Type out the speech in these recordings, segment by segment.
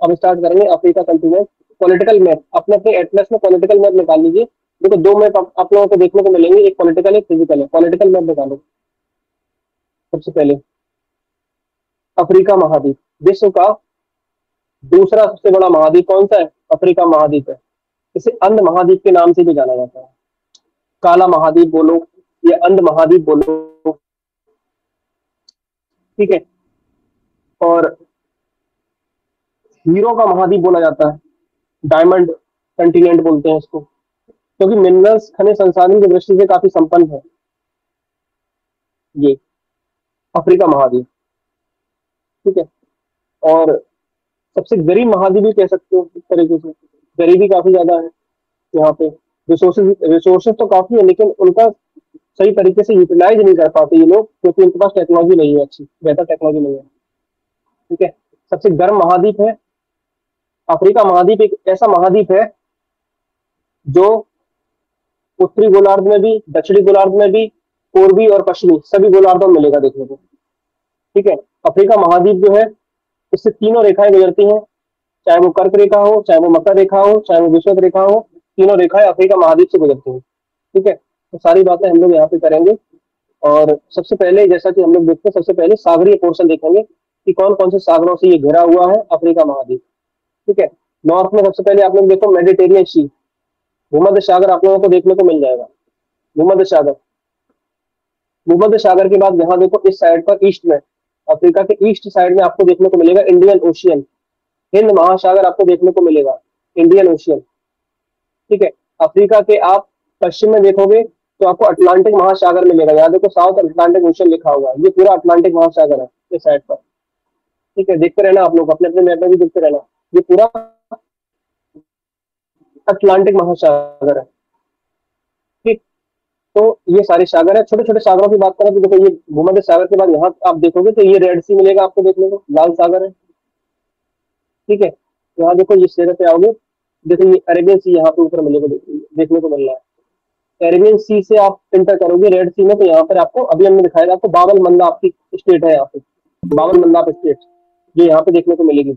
अब स्टार्ट करेंगे Africa continent. Political map, अपने अपने एटलस में पॉलिटिकल मैप निकाल लीजिए। देखो दो मैप आप लोगों को देखने को मिलेंगे, एक पॉलिटिकल एक फिजिकल है। पॉलिटिकल मैप निकालो सबसे पहले। अफ्रीका महाद्वीप, विश्व का दूसरा सबसे बड़ा महाद्वीप कौन सा है? अफ्रीका महाद्वीप है। इसे अंध महाद्वीप के नाम से भी जाना जाता है। काला महाद्वीप बोलो या अंध महाद्वीप बोलो, ठीक है। और हीरो का महाद्वीप बोला जाता है, डायमंड कंटिनेंट बोलते हैं इसको, क्योंकि मिनरल्स खनिज संसाधन की दृष्टि से काफी संपन्न है ये अफ्रीका महाद्वीप, ठीक है। और सबसे गरीब महाद्वीप भी कह सकते हो इस तरीके से, गरीबी काफी ज्यादा है यहाँ पे। रिसोर्सेज रिसोर्सेज तो काफी है, लेकिन उनका सही तरीके से यूटिलाइज नहीं कर पाते ये लोग, क्योंकि उनके पास टेक्नोलॉजी नहीं है, अच्छी बेहतर टेक्नोलॉजी नहीं है, ठीक है। सबसे गर्म महाद्वीप है अफ्रीका महाद्वीप। एक ऐसा महाद्वीप है जो उत्तरी गोलार्ध में भी, दक्षिणी गोलार्ध में भी, पूर्वी और पश्चिमी सभी गोलार्धों में मिलेगा देखने को, ठीक है। अफ्रीका महाद्वीप जो है, इससे तीनों रेखाएं गुजरती हैं, चाहे वो कर्क रेखा हो, चाहे वो मकर रेखा हो, चाहे वो विषुवत रेखा हो, तीनों रेखाएं अफ्रीका महाद्वीप से गुजरती हैं, ठीक है। तो सारी बातें हम लोग यहाँ पे करेंगे। और सबसे पहले जैसा कि हम लोग देखते हैं, सबसे पहले सागरीय पोर्शन देखेंगे कि कौन कौन से सागरों से ये घिरा हुआ है अफ्रीका महाद्वीप, ठीक है। नॉर्थ में सबसे पहले आप लोग देखो मेडिटेरियन सी, भूमध्य सागर आप लोगों को देखने को मिल जाएगा। भूमध्य सागर, भूमध्य सागर के बाद यहाँ देखो इस साइड पर ईस्ट में, अफ्रीका के ईस्ट साइड में आपको देखने को मिलेगा इंडियन ओशियन, हिंद महासागर आपको देखने को मिलेगा, इंडियन ओशियन, ठीक है। अफ्रीका के आप पश्चिम में देखोगे तो आपको अटलांटिक महासागर मिलेगा। यहाँ देखो साउथ अटलांटिक ओशन लिखा हुआ है, ये पूरा अटलांटिक महासागर है इस साइड पर, ठीक है। देखते रहना आप लोग, अपने अपने मैप में भी देखते रहना, ये पूरा अटलांटिक महासागर है, ठीक। तो ये सारे सागर है। छोटे छोटे सागरों की बात करें तो देखो, ये भूमध्य सागर के बाद यहाँ आप देखोगे तो ये रेड सी मिलेगा आपको देखने को, लाल सागर है, ठीक है। यहाँ देखो इस जगह पे आओगे, देखो ये अरेबियन सी यहाँ पे ऊपर मिलेगा, देखने को मिल रहा है। अरेबियन सी से आप इंटर करोगे रेड सी में, तो यहाँ पर आपको अभी हमने दिखाया आपको बाबल मंदा आपकी स्टेट है, यहाँ पे बाबल मंदाब स्टेट ये यहाँ पे देखने को मिलेगी।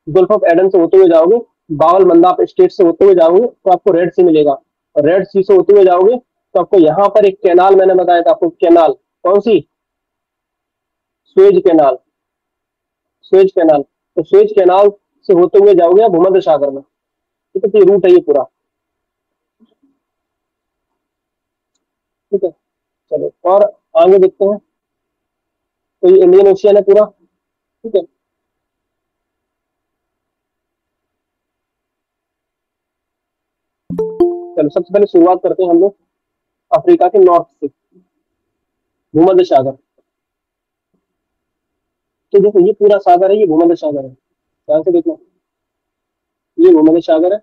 गल्फ ऑफ एडन से होते हुए जाओगे, बावल मंदाब स्टेट से होते हुए जाओगे तो आपको रेड सी मिलेगा। और रेड सी से होते हुए जाओगे तो आपको यहाँ पर एक कैनाल मैंने बताया था आपको, कैनाल कौन सी? Suez canal, Suez canal. तो स्वेज कैनाल से होते हुए जाओगे आप भूमध्य सागर में, ठीक है। तो ये रूट है ये पूरा, ठीक है। चलो और आगे देखते हैं। तो ये इंडियन ओशियन है पूरा, ठीक है। चलो सबसे पहले शुरुआत करते हैं हम लोग अफ्रीका के नॉर्थ से, भूमध्य सागर। तो देखो ये पूरा सागर है, ये भूमध्य सागर है, ध्यान से देखना, ये भूमध्य सागर है।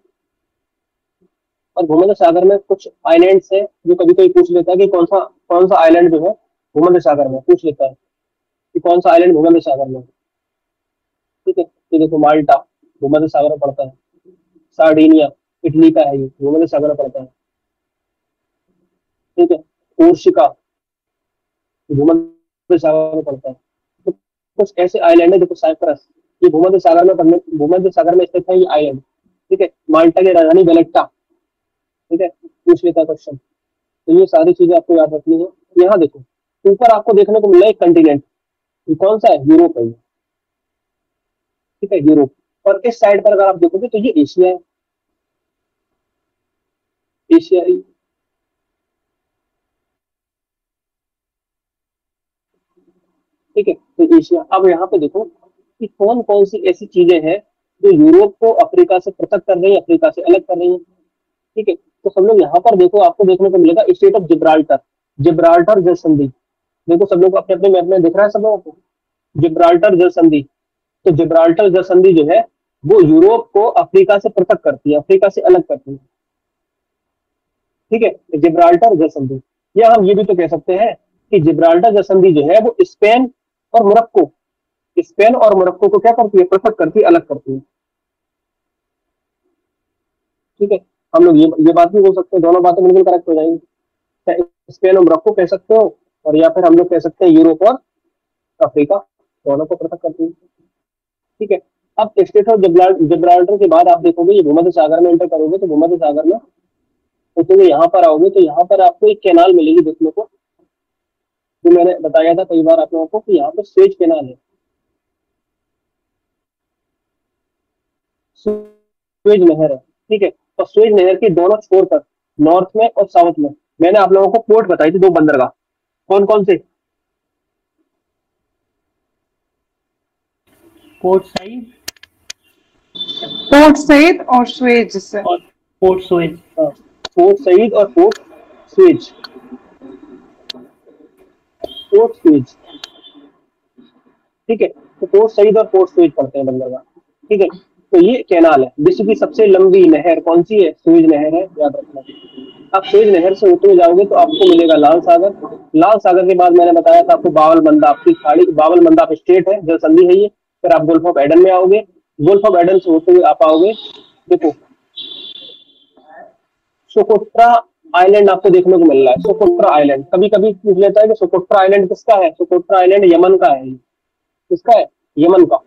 और भूमध्य सागर में कुछ आइलैंड्स है, जो कभी कभी पूछ लेता है कि कौन सा आइलैंड जो है भूमध्य सागर में, पूछ लेता है कि कौन सा आइलैंड भूमध्य सागर में, ठीक है। ये देखो माल्टा भूमध्य सागर में पड़ता है, सार्डिनिया इटली का है, ये भूमध्य सागर में पड़ता है, ठीक है। कोर्सिका भूमध्य सागर में पड़ता है। तो कुछ ऐसे आइलैंड है, देखो साइप्रस, ये भूमध्य सागर में स्थित है ये आइलैंड, ठीक है। माल्टा की राजधानी वेलेटा, ठीक है, पूछ लेता है क्वेश्चन। तो ये सारी चीजें आपको याद रखनी है। यहाँ देखो ऊपर आपको देखने को मिल रहा है एक कंटिनेंट, ये कौन सा है? यूरोप है ये, ठीक है, यूरोप। और इस साइड पर अगर आप देखोगे तो ये एशिया है, एशिया है, ठीक है। तो एशिया, अब यहाँ पे देखो कि कौन कौन सी ऐसी चीजें हैं जो यूरोप को अफ्रीका से पृथक कर रही है, अफ्रीका से अलग कर रही है, ठीक है। तो सब लोग यहाँ पर देखो, आपको देखने को मिलेगा स्टेट ऑफ जिब्राल्टर, जिब्राल्टर जल संधि। देखो सब लोग अपने अपने मैप में दिख रहा है सब लोगों को, जिब्राल्टर जल संधि। तो जिब्राल्टर जल संधि जो है वो यूरोप को अफ्रीका से पृथक करती है, अफ्रीका से अलग करती है, ठीक है। जिब्राल्टर जल संधि, या हम ये भी तो कह सकते हैं कि जिब्राल्टर जल संधि जो है वो स्पेन और मोरक्को, स्पेन और मोरक्को को क्या करती है? पृथक करती है, अलग करती है, ठीक है। हम लोग ये बात भी बोल सकते हैं, दोनों बातें बिल्कुल करेक्ट हो जाएंगी, चाहे स्पेन और मोरक्को कह सकते हो, और या फिर हम लोग कह सकते हैं यूरोप और अफ्रीका दोनों को पृथक करती है, ठीक है। अब स्टेट ऑफ जिब्राल्टर के बाद आप देखोगे ये भूमध्य सागर में एंटर करोगे तो भूमध्य सागर में होते हुए यहाँ पर आओगे तो यहाँ पर आपको एक कैनाल मिलेगी देखने को, जो मैंने बताया था कई बार आप लोगों को कि यहाँ पर स्वेज कैनाल है, स्वेज नहर है। ठीक है, और स्वेज नहर के दोनों छोर पर नॉर्थ में और साउथ में मैंने आप लोगों को पोर्ट बताई थी, दो बंदरगाह। कौन कौन से? पोर्ट साइड पोर्ट सईद और स्वेज से। और पोर्ट सुएज। पोर्ट सईद और पोर्ट स्वेज। पोर्ट स्वेज, ठीक है, तो पोर्ट सईद और पोर्ट स्वेज पड़ते हैं बंदरगाह। ठीक है, तो ये कैनाल है। विश्व की सबसे लंबी नहर कौन सी है? स्वेज नहर है, याद रखना। आप स्वेज नहर से होते हुए जाओगे तो आपको मिलेगा लाल सागर। लाल सागर के बाद मैंने बताया था आपको बावल मंदाब की खाड़ी, बावल मंदाब स्टेट है, जल संधि है ये। फिर आप गुल्फ ऑफ एडन में आओगे, गुल्फ ऑफ एडन से होते हुए आप आओगे, देखो सोकोट्रा आइलैंड आपको देखने को मिल रहा है। सोकोट्रा आइलैंड कभी कभी पूछ लेता है कि सोकोट्रा आइलैंड किसका है? सोकोट्रा आइलैंड यमन का है। किसका है? यमन का,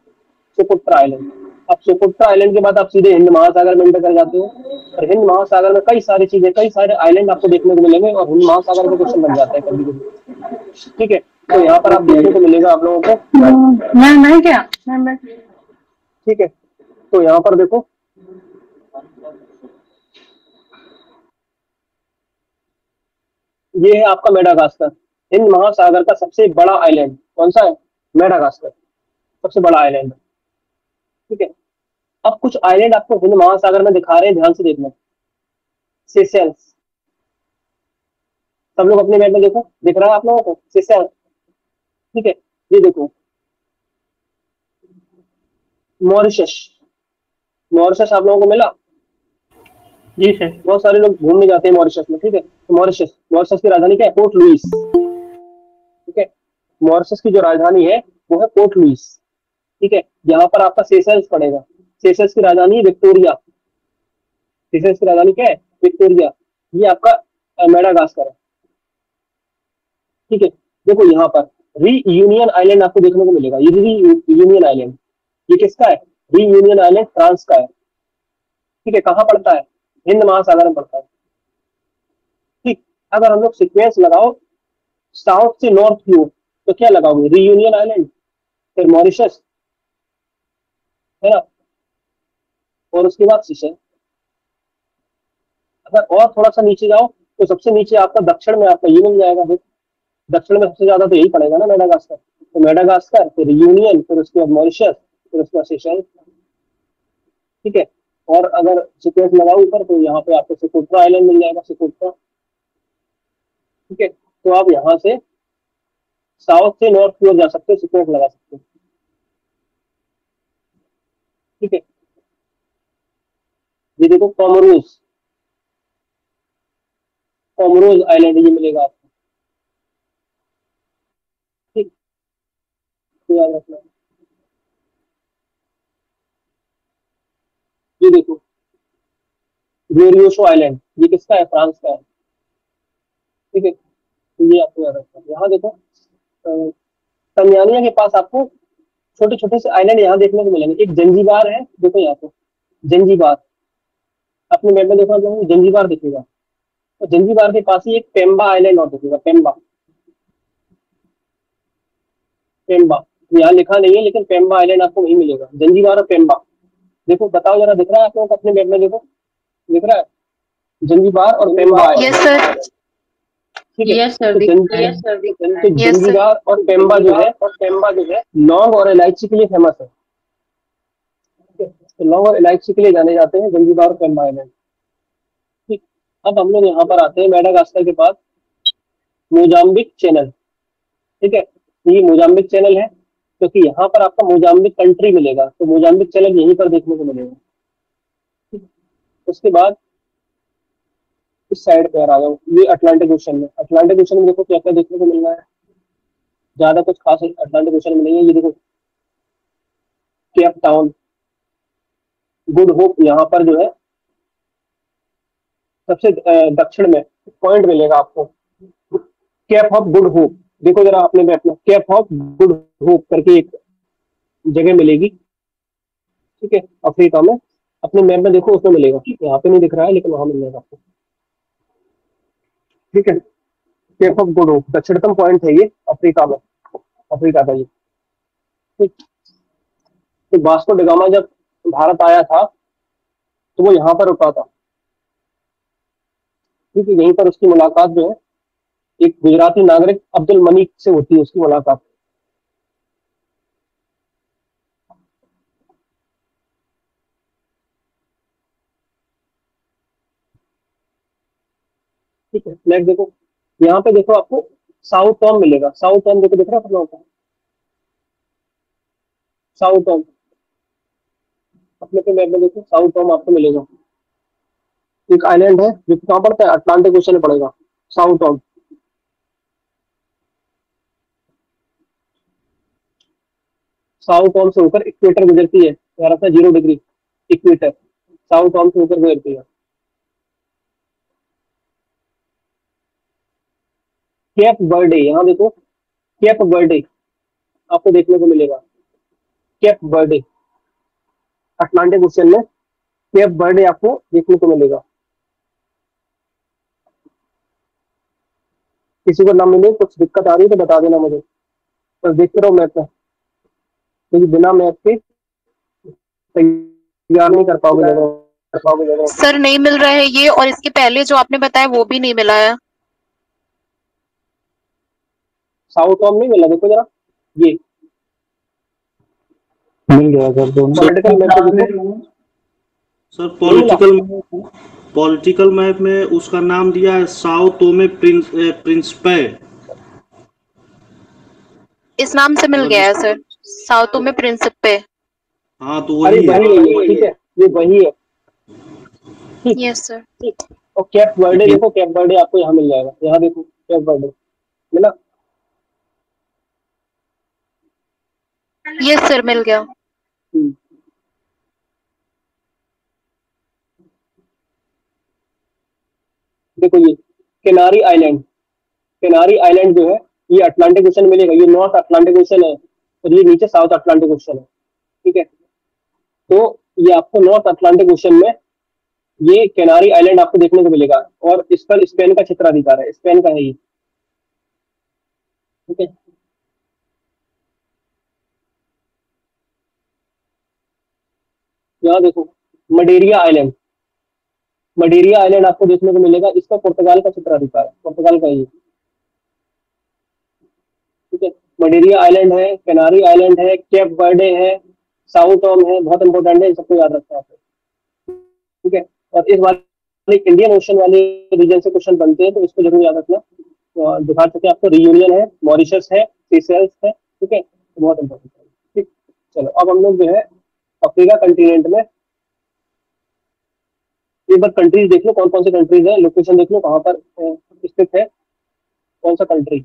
सोकोट्रा आइलैंड। अब सोकोट्रा आइलैंड के बाद आप सीधे हिंद महासागर में एंटर कर जाते हो, और हिंद महासागर में कई सारी चीजें, कई सारे आइलैंड आपको देखने को मिलेंगे, और हिंद महासागर का क्वेश्चन बन जाता है कभी कभी। ठीक है, तो यहाँ पर आप देखने को मिलेगा आप लोगों को, मैं क्या मैं ठीक है, तो यहाँ पर देखो ये है आपका मेडागास्कर। हिंद महासागर का सबसे बड़ा आइलैंड कौन सा है? मेडागास्कर, सबसे बड़ा आइलैंड। ठीक है, अब कुछ आइलैंड आपको हिंद महासागर में दिखा रहे हैं, ध्यान से देखना। सेशेल्स, सब लोग अपने मैप में देखो, दिख रहा है आप लोगों को सेशेल्स? ठीक है, ये देखो मॉरिशस। मॉरिशस आप लोगों को मिला? जी सर। बहुत सारे लोग घूमने जाते हैं मॉरिशस में। ठीक है, तो मॉरिशस, मॉरिशस की राजधानी क्या है? Port Louis. ठीक है, मॉरिशस की जो राजधानी है वो है पोर्ट लुइस। ठीक है, यहाँ पर आपका सेशल्स पड़ेगा। सेशल्स की राजधानी है विक्टोरिया। सेशल्स की राजधानी क्या है? विक्टोरिया। ये आपका मेडागास्कर है। ठीक है, देखो यहाँ पर री यूनियन आइलैंड आपको देखने को मिलेगा। ये री यूनियन आइलैंड, ये किसका है? री यूनियन आइलैंड फ्रांस का है। ठीक है, कहाँ पड़ता है? हिंद महासागर में पड़ता है। ठीक, अगर हम लोग सीक्वेंस लगाओ साउथ से नॉर्थ की ओर तो क्या लगाओगे? रीयूनियन आइलैंड, फिर मॉरिशस, है ना, और उसके बाद सीशेल। अगर और थोड़ा सा नीचे जाओ तो सबसे नीचे आपका दक्षिण में आपका ये मिल जाएगा। दक्षिण में सबसे ज्यादा तो यही पड़ेगा ना, मेडागास्कर। तो मेडागास्कर, फिर यूनियन, फिर उसके बाद मॉरिशस, फिर उसके बाद सेशेल्स। ठीक है, और अगर सीक्वेंस लगाओ ऊपर तो यहाँ पे आपको सोकोट्रा आइलैंड मिल जाएगा, सोकोट्रा। ठीक है, तो आप यहाँ से साउथ से नॉर्थ की ओर जा सकते हो, सीक्वेंस लगा सकते हो। ठीक है, ये देखो कॉमरोज, कॉमरोज आइलैंड ये मिलेगा आपको। ठीक, तो याद रखना। ये देखो ग्लोरियोसो आइलैंड, ये किसका है? फ्रांस का है। ठीक है, तो ये आपको याद रखना। यहाँ देखो तंजानिया के पास आपको छोटे छोटे से आइलैंड यहाँ देखने को मिलेंगे। एक जंजीबार है, देखो यहाँ पे जंजीबार, अपने मैप में देखो आप लोगों को जंजीबार दिखेगा। तो जंजीबार के पास ही एक पेम्बा आइलैंड और दिखेगा, पेम्बा। पेम्बा यहाँ लिखा नहीं है, लेकिन पेम्बा आइलैंड आपको वहीं मिलेगा, जंजीबार और पेम्बा। देखो बताओ जरा, दिख रहा है आप लोगों को अपने मैप में? देखो दिख रहा है जंजीबार और पेम्बा आइलैंड। Yes sir. ठीक है, यस सर, तो जंजीबार और पेम्बा जो है, लौंग और इलायची के लिए फेमस है। ठीक है, तो लौंग और इलायची के लिए जाने जाते हैं जंजीबार और पेम्बा आइलैंड। ठीक, अब हम लोग यहाँ पर आते हैं मेडागास्कर के पास मोजाम्बिक चैनल। ठीक है, तो ये मोजाम्बिक चैनल है क्योंकि यहाँ पर आपका मोजाम्बिक कंट्री मिलेगा, तो मोजाम्बिक चैनल यहीं पर देखने को मिलेगा। ठीक, उसके बाद इस साइड पे आ जाओ, ये अटलांटिक ओशन में। अटलांटिक ओशन में देखो क्या क्या देखने को मिल रहा है, ज्यादा कुछ खास अटलांटिक ओशन में नहीं है। ये देखो केप टाउन, गुड होप, यहाँ पर जो है सबसे दक्षिण में पॉइंट मिलेगा आपको, केप ऑफ गुड होप। देखो जरा आपने मैप में, केप ऑफ गुड होप करके एक जगह मिलेगी। ठीक है, अफ्रीका में अपने मैप में देखो उसमें मिलेगा, यहाँ पे नहीं दिख रहा है लेकिन वहां मिल जाएगा आपको। ठीक है, केप ऑफ गुड होप दक्षिणतम पॉइंट है ये अफ्रीका में, अफ्रीका का ये। ठीक, तो वास्को ड गामा जब भारत आया था तो वो यहाँ पर रुका था। ठीक है, यहीं पर उसकी मुलाकात जो है एक गुजराती नागरिक अब्दुल मलिक से होती है उसकी मुलाकात। ठीक है, नेक्स्ट देखो, यहाँ पे देखो आपको साउथ टॉम मिलेगा। साउथ टॉम देखो, दिख रहा है अपना होता है साउथ टॉम, अपने पे मैप में देखो साउथ टॉम आपको मिलेगा। एक आइलैंड है जो कहाँ पड़ता है, अटलांटिक ओशन में पड़ेगा साउथ टॉम। साउथ टॉम से होकर इक्वेटर गुजरती है, यार अपना 0 डिग्री इक्वेटर साउथ टॉम से होकर गुजरती है। केप बर्डे, यहाँ देखो केप बर्डे आपको देखने को मिलेगा। केप बर्डे अटलांटिक ओशन में केप बर्डे आपको देखने को मिलेगा। किसी को ना मिले, कुछ दिक्कत आ रही है तो बता देना मुझे, बस देखते रहो मैप में, क्योंकि बिना मैप के तैयार नहीं कर पाओगे जगह। सर नहीं मिल रहा है ये, और इसके पहले जो आपने बताया वो भी नहीं मिला है। साउथ टॉम नहीं मिला, देखो जरा ये मिल गया सर दोनों। पॉलिटिकल मैप पे देखो, सर पॉलिटिकल मैप में उसका नाम दिया है साओ टोमे प्रिंसिपे। इस नाम से मिल गया है सर, साउथ में प्रिंसिपे। हाँ तो अरे वही है। वही है ये, ठीक है ये वही है। Yes sir. और कैप बर्डे देखो, कैप बर्डे आपको यहाँ मिल जाएगा, यहाँ देखो कैप बर्डे मिला। यस सर मिल गया। देखो ये केनारी आइलैंड, केनारी आइलैंड जो है ये अटलांटिक ओशन मिलेगा, ये नॉर्थ अटलांटिक ओशन है और ये नीचे साउथ अटलांटिक ओशन है। ठीक है, तो ये आपको नॉर्थ अटलांटिक ओशन में ये केनारी आइलैंड आपको देखने को मिलेगा, और इस पर स्पेन का क्षेत्राधिकार है, स्पेन का है ये। ठीक है, यहाँ देखो मडेरिया आइलैंड, मडेरिया आइलैंड आपको देखने को मिलेगा, इसका पुर्तगाल का क्षेत्राधिकार है, पुर्तगाल का ये। ठीक है, मडेरिया आइलैंड है, कैनारी आइलैंड है, केप बर्डे है, साउथ टॉम है, बहुत इंपॉर्टेंट है, इन सबको याद रखना है। ठीक है, और इस बार इंडियन ओशन वाले रीजन से क्वेश्चन बनते हैं तो इसको जरूर याद रखना। तो दिखा सकते हैं आपको, रियूनियन है, मॉरिशस है, सीशेल्स है। ठीक है, तो बहुत इंपॉर्टेंट है। ठीक, चलो अब हम लोग जो है अफ्रीका कंटिनेंट में एक बार कंट्रीज देख लो, कौन कौन सी कंट्रीज है, लोकेशन देख लो कहाँ पर स्थित है कौन सा कंट्री।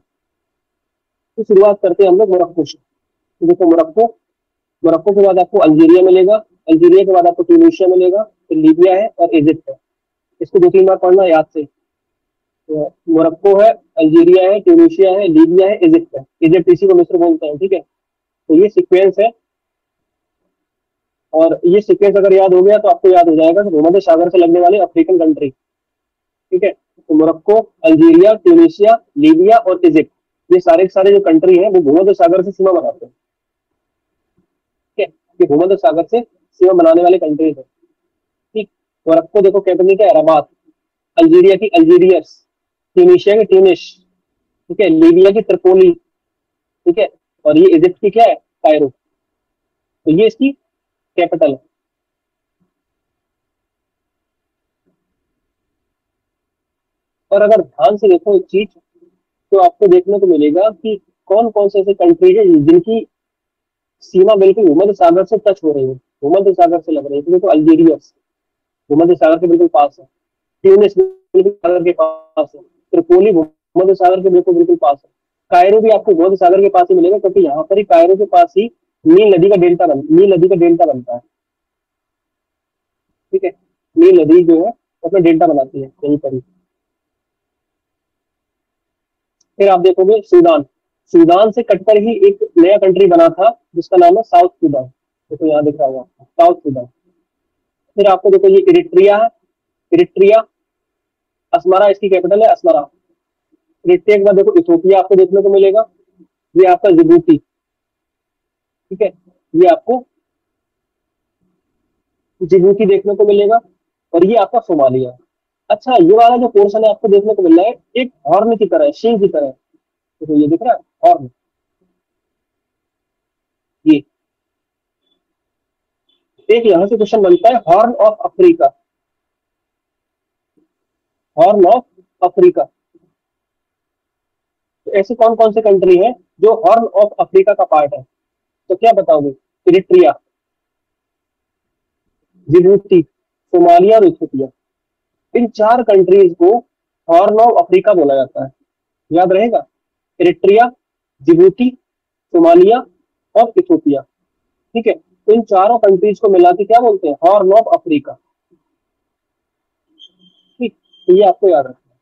तो शुरुआत करते हैं हम लोग मोरक्को से। तो देखो मोरक्को, मोरक्को के बाद आपको अल्जीरिया मिलेगा, अल्जीरिया के बाद आपको ट्यूनीशिया मिलेगा, फिर लीबिया है और इजिप्ट है। इसको 2-3 बार पढ़ना याद से। तो मोरक्को है, अल्जीरिया है, ट्यूनीशिया है, लीबिया है, इजिप्ट है। इजिप्ट इसी को मिस्र बोलते हैं। ठीक है, तो ये सीक्वेंस है, और ये सीक्वेंस अगर याद हो गया तो आपको याद हो जाएगा कि भूमध्य सागर से लगने वाले अफ्रीकन कंट्री। ठीक है, तो मोरक्को, अल्जीरिया, ट्यूनीशिया, लीबिया और इजिप्ट, ये सारे के सारे जो कंट्री हैं वो भूमध्य सागर से सीमा बनाते हैं। ठीक है, ये भूमध्य सागर से सीमा बनाने वाले कंट्रीज है। ठीक, मोरक्को देखो कैपिटल क्या है, रबात, अल्जीरिया की अल्जीरियस, ट्यूनीशिया की ट्यूनिश, ठीक है, लीबिया की त्रिपोली, ठीक है, और ये इजिप्ट की क्या है, कायरो। तो ये इसकी कैपिटल है। और अगर ध्यान से देखो एक चीज, तो आपको देखने को मिलेगा कि कौन कौन से ऐसे कंट्रीज है जिनकी सीमा बिल्कुल भूमध्य सागर से टच हो रही है, भूमध्य सागर से लग रही है। तो देखो अल्जीरिया भूमध्य सागर के बिल्कुल पास है, ट्यूनिस बिल्कुल सागर के पास है, त्रिपोली भूमध्य सागर के बिल्कुल बिल्कुल पास है, कायरो भी आपको भूमध्य सागर के पास ही मिलेगा, क्योंकि यहाँ पर ही कायरो के पास ही नील नदी का डेल्टा बनता है। ठीक है, नील नदी जो है अपना डेल्टा बनाती है यहीं पर ही। फिर आप देखोगे सूडान, सूडान से कटकर ही एक नया कंट्री बना था जिसका नाम है साउथ सूडान। देखो यहाँ दिख रहा होगा आपको, साउथ सूडान। फिर आपको देखो ये इरिट्रिया है, इरिट्रिया, अस्मारा इसकी कैपिटल है, अस्मारा। इरिट्रिया के बाद देखो इथोपिया आपको देखने को मिलेगा, ये आपका जिबूती, ठीक है, ये आपको जिबूती देखने को मिलेगा, और ये आपका सोमालिया। अच्छा, ये वाला जो पोर्शन है आपको देखने को मिल रहा है एक हॉर्न की तरह है, शींग की तरह है, तो ये दिख रहा है हॉर्न, ये एक यहां से क्वेश्चन बनता है, horn of Africa, horn of Africa. तो ऐसे कौन कौन से कंट्री है जो हॉर्न ऑफ अफ्रीका का पार्ट है? तो क्या बताओगे? इरिट्रिया, जिबूती, सोमालिया और इथियोपिया। इन 4 कंट्रीज को हॉर्न ऑफ अफ्रीका बोला जाता है, याद रहेगा, इरिट्रिया, जिबूती, सोमालिया और इथियोपिया, ठीक है। तो इन चारों कंट्रीज को मिला के क्या बोलते हैं? हॉर्न ऑफ अफ्रीका, ठीक। तो ये आपको याद रखना है,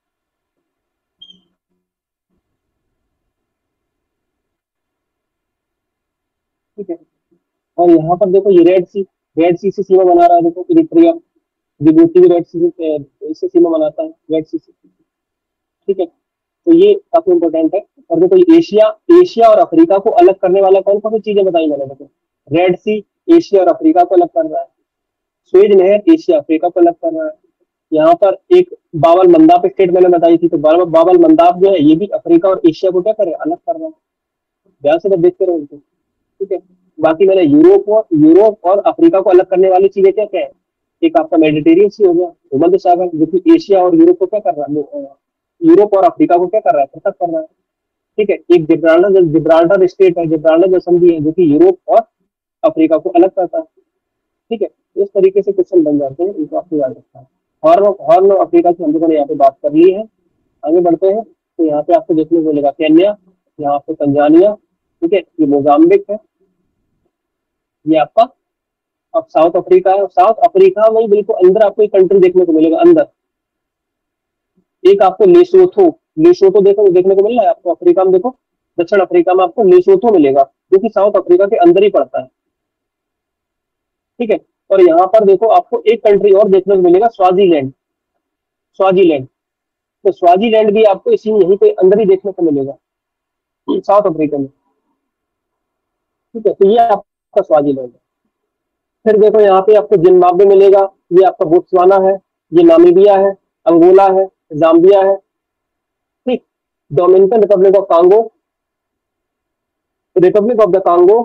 ठीक है। और यहाँ पर देखो ये रेड सी से सीमा बना रहा है, देखो इरिट्रिया, जिबूती भी रेड सी से इससे सीमा बनाता है, रेड सी से, ठीक है। तो ये काफी इंपॉर्टेंट है। और देखो ये एशिया और अफ्रीका को अलग करने वाला कौन कौन सी चीजें बताई मैंने? देखो रेड सी एशिया और अफ्रीका को अलग कर रहा है, स्वेज नहर एशिया अफ्रीका को अलग कर रहा है, यहाँ पर एक बाबल मंदाब स्टेट मैंने बताई थी, तो बाबल मंदाब जो है ये भी अफ्रीका और एशिया को क्या करे? अलग कर रहा है। ध्यान से देखते रहो इनको, ठीक है। बाकी मैंने यूरोप और अफ्रीका को अलग करने वाली चीजें क्या क्या है? एक आपका मेडिटेरियन सी हो गया, भूमध्य सागर, जो कि एशिया और यूरोप को क्या कर रहा है? यूरोप और अफ्रीका को क्या कर रहा है? पृथक कर रहा है, ठीक है। एक जिब्राल्टर स्टेट है, जिब्राल्टर जो संधि है, जो कि यूरोप और अफ्रीका को अलग करता है, ठीक है। इस तरीके से क्वेश्चन बन जाते हैं, इनको आपको याद रखना है। हॉर्न ऑफ अफ्रीका की हम लोगों ने यहाँ पे बात कर ली है। आगे बढ़ते हैं, तो यहाँ पे आपको देखने को मिलेगा केन्या, यहाँ पे तंजानिया, ठीक है, ये मोजाम्बिक है, ये आपका अब साउथ अफ्रीका है। साउथ अफ्रीका में बिल्कुल अंदर आपको एक कंट्री देखने को मिलेगा, अंदर एक आपको लेसोथो देखने को मिल रहा है आपको अफ्रीका में। देखो दक्षिण अफ्रीका में आपको लेसोथो मिलेगा, जो कि साउथ अफ्रीका के अंदर ही पड़ता है, ठीक है। और यहाँ पर देखो आपको एक कंट्री और देखने को मिलेगा, स्वाजीलैंड। तो स्वाजीलैंड भी आपको इसी यहीं पे अंदर ही देखने को मिलेगा, साउथ अफ्रीका में, ठीक है। तो ये आपका स्वाजीलैंड है। फिर देखो यहाँ पे आपको जिम्बाब्वे मिलेगा, ये आपका बोत्सवाना है, ये नामीबिया है, अंगोला है, जाम्बिया है, ठीक। Dominican Republic of Congo, Republic of the Congo,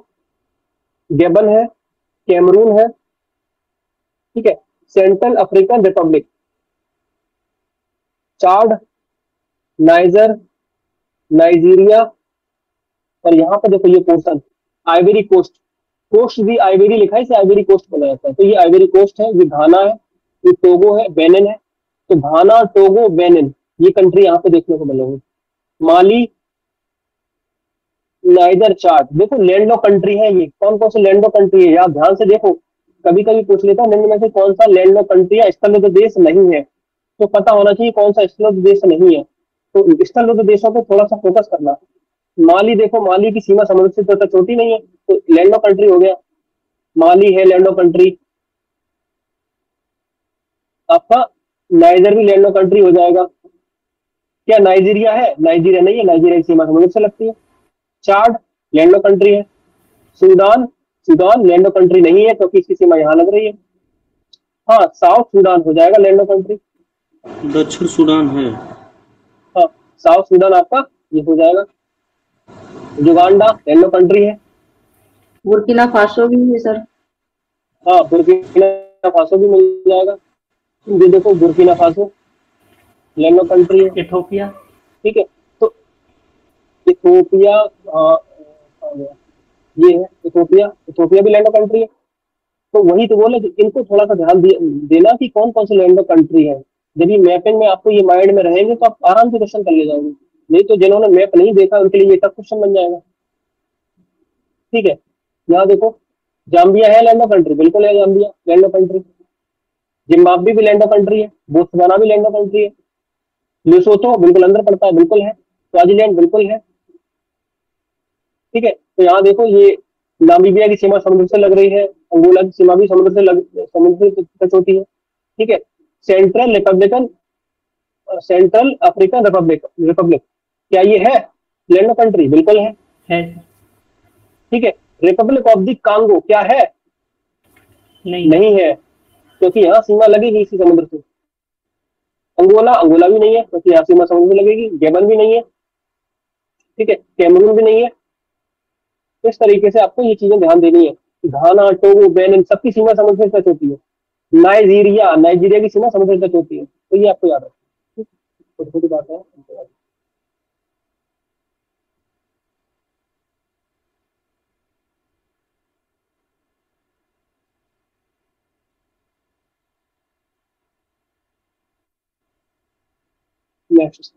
Gabon है, कैमरून है, ठीक है। सेंट्रल अफ्रीकन रिपब्लिक, चाड, नाइजर, नाइजीरिया, और यहाँ पर देखो ये पोर्शन आइवरी कोस्ट भी आइवरी लिखा है, इसे आइवरी कोस्ट बोला जाता है। तो ये आइवरी कोस्ट है, ये घाना है, ये टोगो है, बेनिन है। तो घाना, टोगो, बेनिन ये कंट्री यहाँ पे देखने को मिलेंगे। माली, नाइजर, चाड, देखो लैंड लॉक कंट्री है ये। कौन कौन से लैंड लॉक कंट्री है यार? ध्यान से देखो, कभी कभी पूछ लेता है निम्न में से कौन सा लैंड लॉक कंट्री है स्थलबद्ध देश नहीं है, तो पता होना चाहिए कौन सा स्थलबद्ध देश नहीं है। तो स्थलबद्ध देशों पे थोड़ा सा फोकस करना। माली देखो, माली की सीमा समुद्र से तो छोटी नहीं है, तो लैंड लॉक कंट्री हो गया, माली है लैंड लॉक कंट्री। आपका नाइजर भी लैंड लॉक कंट्री हो जाएगा। क्या नाइजीरिया है? नाइजीरिया नहीं है, नाइजीरिया की सीमा समुद्र से लगती है। चाड लैंड लॉक कंट्री है। सूडान लैंड लॉक कंट्री नहीं है, क्योंकि इसकी सीमा यहाँ लग रही है। हाँ, साउथ सूडान हो जाएगा लैंड लॉक कंट्री। दक्षिण सूडान है। हाँ, साउथ सूडान आपका ये हो जाएगा। युगांडा लैंड लॉक कंट्री है। बुर्किना फासो भी है सर। हाँ, बुर्किना फासो भी मिल जाएगा। ये देखो Burkina Faso land lock country है। इथोपिया, ठीक है। तो इथोपिया, ये है इथोपिया भी लैंड ऑफ कंट्री है। तो वही तो बोले कि इनको थोड़ा सा ध्यान देना कि कौन कौन से लैंड ऑफ कंट्री है। जब ये मैपिंग में आपको ये माइंड में रहेंगे तो आप आराम से क्वेश्चन कर ले जाओगे। नहीं तो जिन्होंने मैप नहीं देखा उनके लिए ये टफ क्वेश्चन बन जाएगा, ठीक है। यहाँ देखो जाम्बिया है लैंड ऑफ कंट्री, बिल्कुल है Zambia land of country. Zimbabwe भी लैंड ऑफ कंट्री है, बोत्सवाना भी लैंड ऑफ कंट्री है। लेसोथो बिल्कुल अंदर पड़ता है, बिल्कुल है। स्वाजीलैंड बिल्कुल है, ठीक है। तो यहाँ देखो ये नामीबिया की सीमा समुद्र से लग रही है, अंगोला की सीमा भी समुद्र से टच होती है। ठीक है। सेंट्रल अफ्रीकन रिपब्लिक रिपब्लिक क्या ये है लैंड कंट्री? बिल्कुल है। है। ठीक है। रिपब्लिक ऑफ द कांगो क्या है? नहीं। नहीं है, क्योंकि यहाँ सीमा लगेगी इसी समुद्र से। अंगोला भी नहीं है, क्योंकि यहाँ सीमा समुद्र से लगेगी। गेबन भी नहीं है। ठीक है। कैमरून भी नहीं है। इस तरीके से आपको ये चीजें ध्यान देनी है। घाना, टोगो, बेनिन सबकी सीमा समुद्र से टच होती है। नाइजीरिया की सीमा समुद्र से टच होती है। तो ये आपको याद रखना। छोटी छोटी बात है। नेक्स्ट,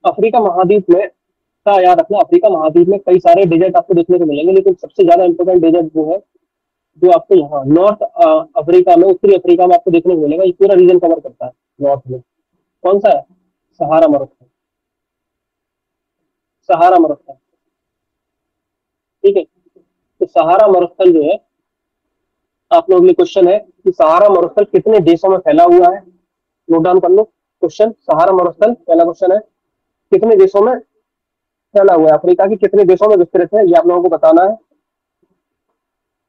अफ्रीका महाद्वीप में का याद रखना। अफ्रीका महाद्वीप में कई सारे डेजर्ट आपको देखने को मिलेंगे, लेकिन सबसे ज्यादा इंपॉर्टेंट डेजर्ट वो है जो आपको यहाँ नॉर्थ अफ्रीका में, उत्तरी अफ्रीका में आपको देखने को मिलेगा। ये पूरा रीजन कवर करता है नॉर्थ में। कौन सा है? सहारा मरुस्थल। सहारा मरुस्थल। ठीक है। तो सहारा मरुस्थल जो है, आप लोगों के लिए क्वेश्चन है कि सहारा मरुस्थल कितने देशों में फैला हुआ है? नोट डाउन कर लो क्वेश्चन। सहारा मरुस्थल पहला क्वेश्चन है, कितने देशों में फैला हुआ है? अफ्रीका के कितने देशों में विस्तृत है, ये आप लोगों को बताना है।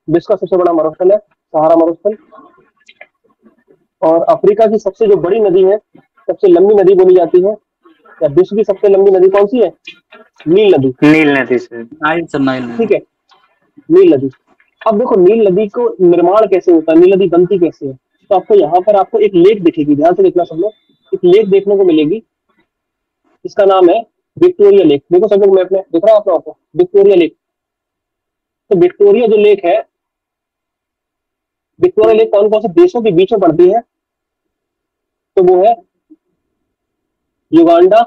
विश्व का सबसे बड़ा मरुस्थल है सहारा मरुस्थल। और अफ्रीका की सबसे जो बड़ी नदी है, सबसे लंबी नदी बोली जाती है, या विश्व की सबसे लंबी नदी कौन सी है? नील नदी। नील नदी से। Nile sir, Nile. ठीक है, नील नदी। अब देखो नील नदी को निर्माण कैसे होता है, नील नदी बनती कैसे है? तो आपको यहाँ पर आपको एक लेक दिखेगी, ध्यान से देखना सब लोग। एक लेक देखने को मिलेगी, इसका नाम है विक्टोरिया लेक। देखो सब लोग मैप में दिख रहा है आप लोगों को, विक्टोरिया लेक। तो विक्टोरिया जो लेक है, विक्टोरिया लेक कौन कौन से देशों के बीच में पड़ती है? तो वो है युगांडा,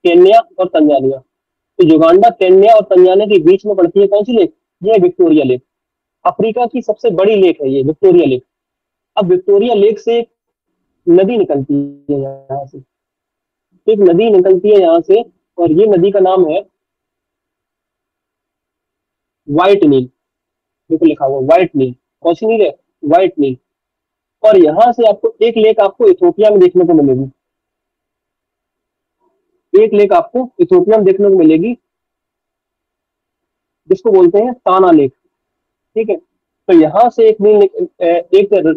केन्या और तंजानिया। तो युगांडा, केन्या और तंजानिया के बीच में पड़ती है कौन सी लेक? ये है विक्टोरिया लेक। अफ्रीका की सबसे बड़ी लेक है ये विक्टोरिया लेक। अब विक्टोरिया लेक से एक नदी निकलती है यहाँ से, एक नदी निकलती है यहाँ से, और ये नदी का नाम है व्हाइट नील। देखो लिखा हुआ व्हाइट नील। कौन सी नील है? व्हाइट नील। और यहां से आपको एक लेक आपको इथोपिया में देखने को मिलेगी। एक लेक आपको इथोपिया में देखने को मिलेगी, जिसको बोलते हैं ताना लेक। ठीक है। तो यहां से एक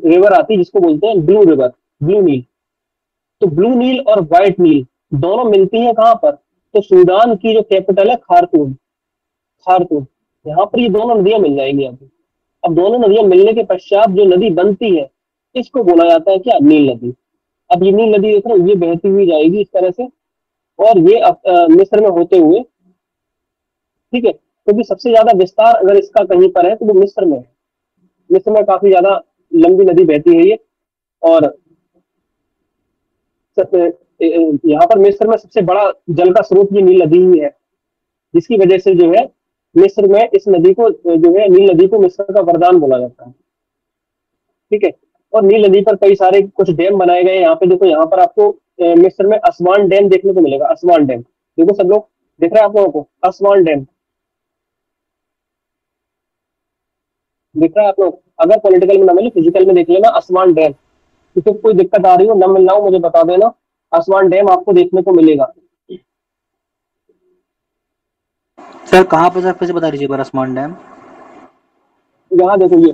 रिवर आती है जिसको बोलते हैं ब्लू रिवर, ब्लू नील। तो ब्लू नील और व्हाइट नील दोनों मिलती हैं कहां पर? तो सूडान की जो कैपिटल है खार्तूम, खार्तूम, यहाँ पर ये दोनों नदियां मिल जाएंगी आपको। अब दोनों नदियां मिलने के पश्चात जो नदी बनती है, इसको बोला जाता है क्या? नील नदी। अब ये नील नदी देख रहे हो, ये बहती हुई जाएगी इस तरह से, और ये मिस्र में होते हुए, ठीक है, क्योंकि सबसे ज्यादा विस्तार अगर इसका कहीं पर है तो वो मिस्र में है। मिस्र में काफी ज्यादा लंबी नदी बहती है ये। और यहाँ पर मिस्र में सबसे बड़ा जल का स्रोत ये नील नदी ही है, जिसकी वजह से जो है मिस्र में इस नदी को जो है नील नदी को मिस्र का वरदान बोला जाता है। ठीक है। और नील नदी पर कई सारे कुछ डैम बनाए गए। यहाँ पे देखो, यहाँ पर आपको मिस्र में असवान डैम देखने को मिलेगा। असवान डैम देखो सब लोग, दिख रहा है आप लोगों को? असवान डैम दिख रहा है आप लोग? अगर पॉलिटिकल में ना मिले, फिजिकल में देख लेना असवान डैम। किसी कोई दिक्कत आ रही हो, ना मिलना हो, मुझे बता देना। असवान डैम आपको देखने को मिलेगा। सर कहाँ पे सर, फिर से बता दीजिए बार। आसमान डैम यहाँ देखो, ये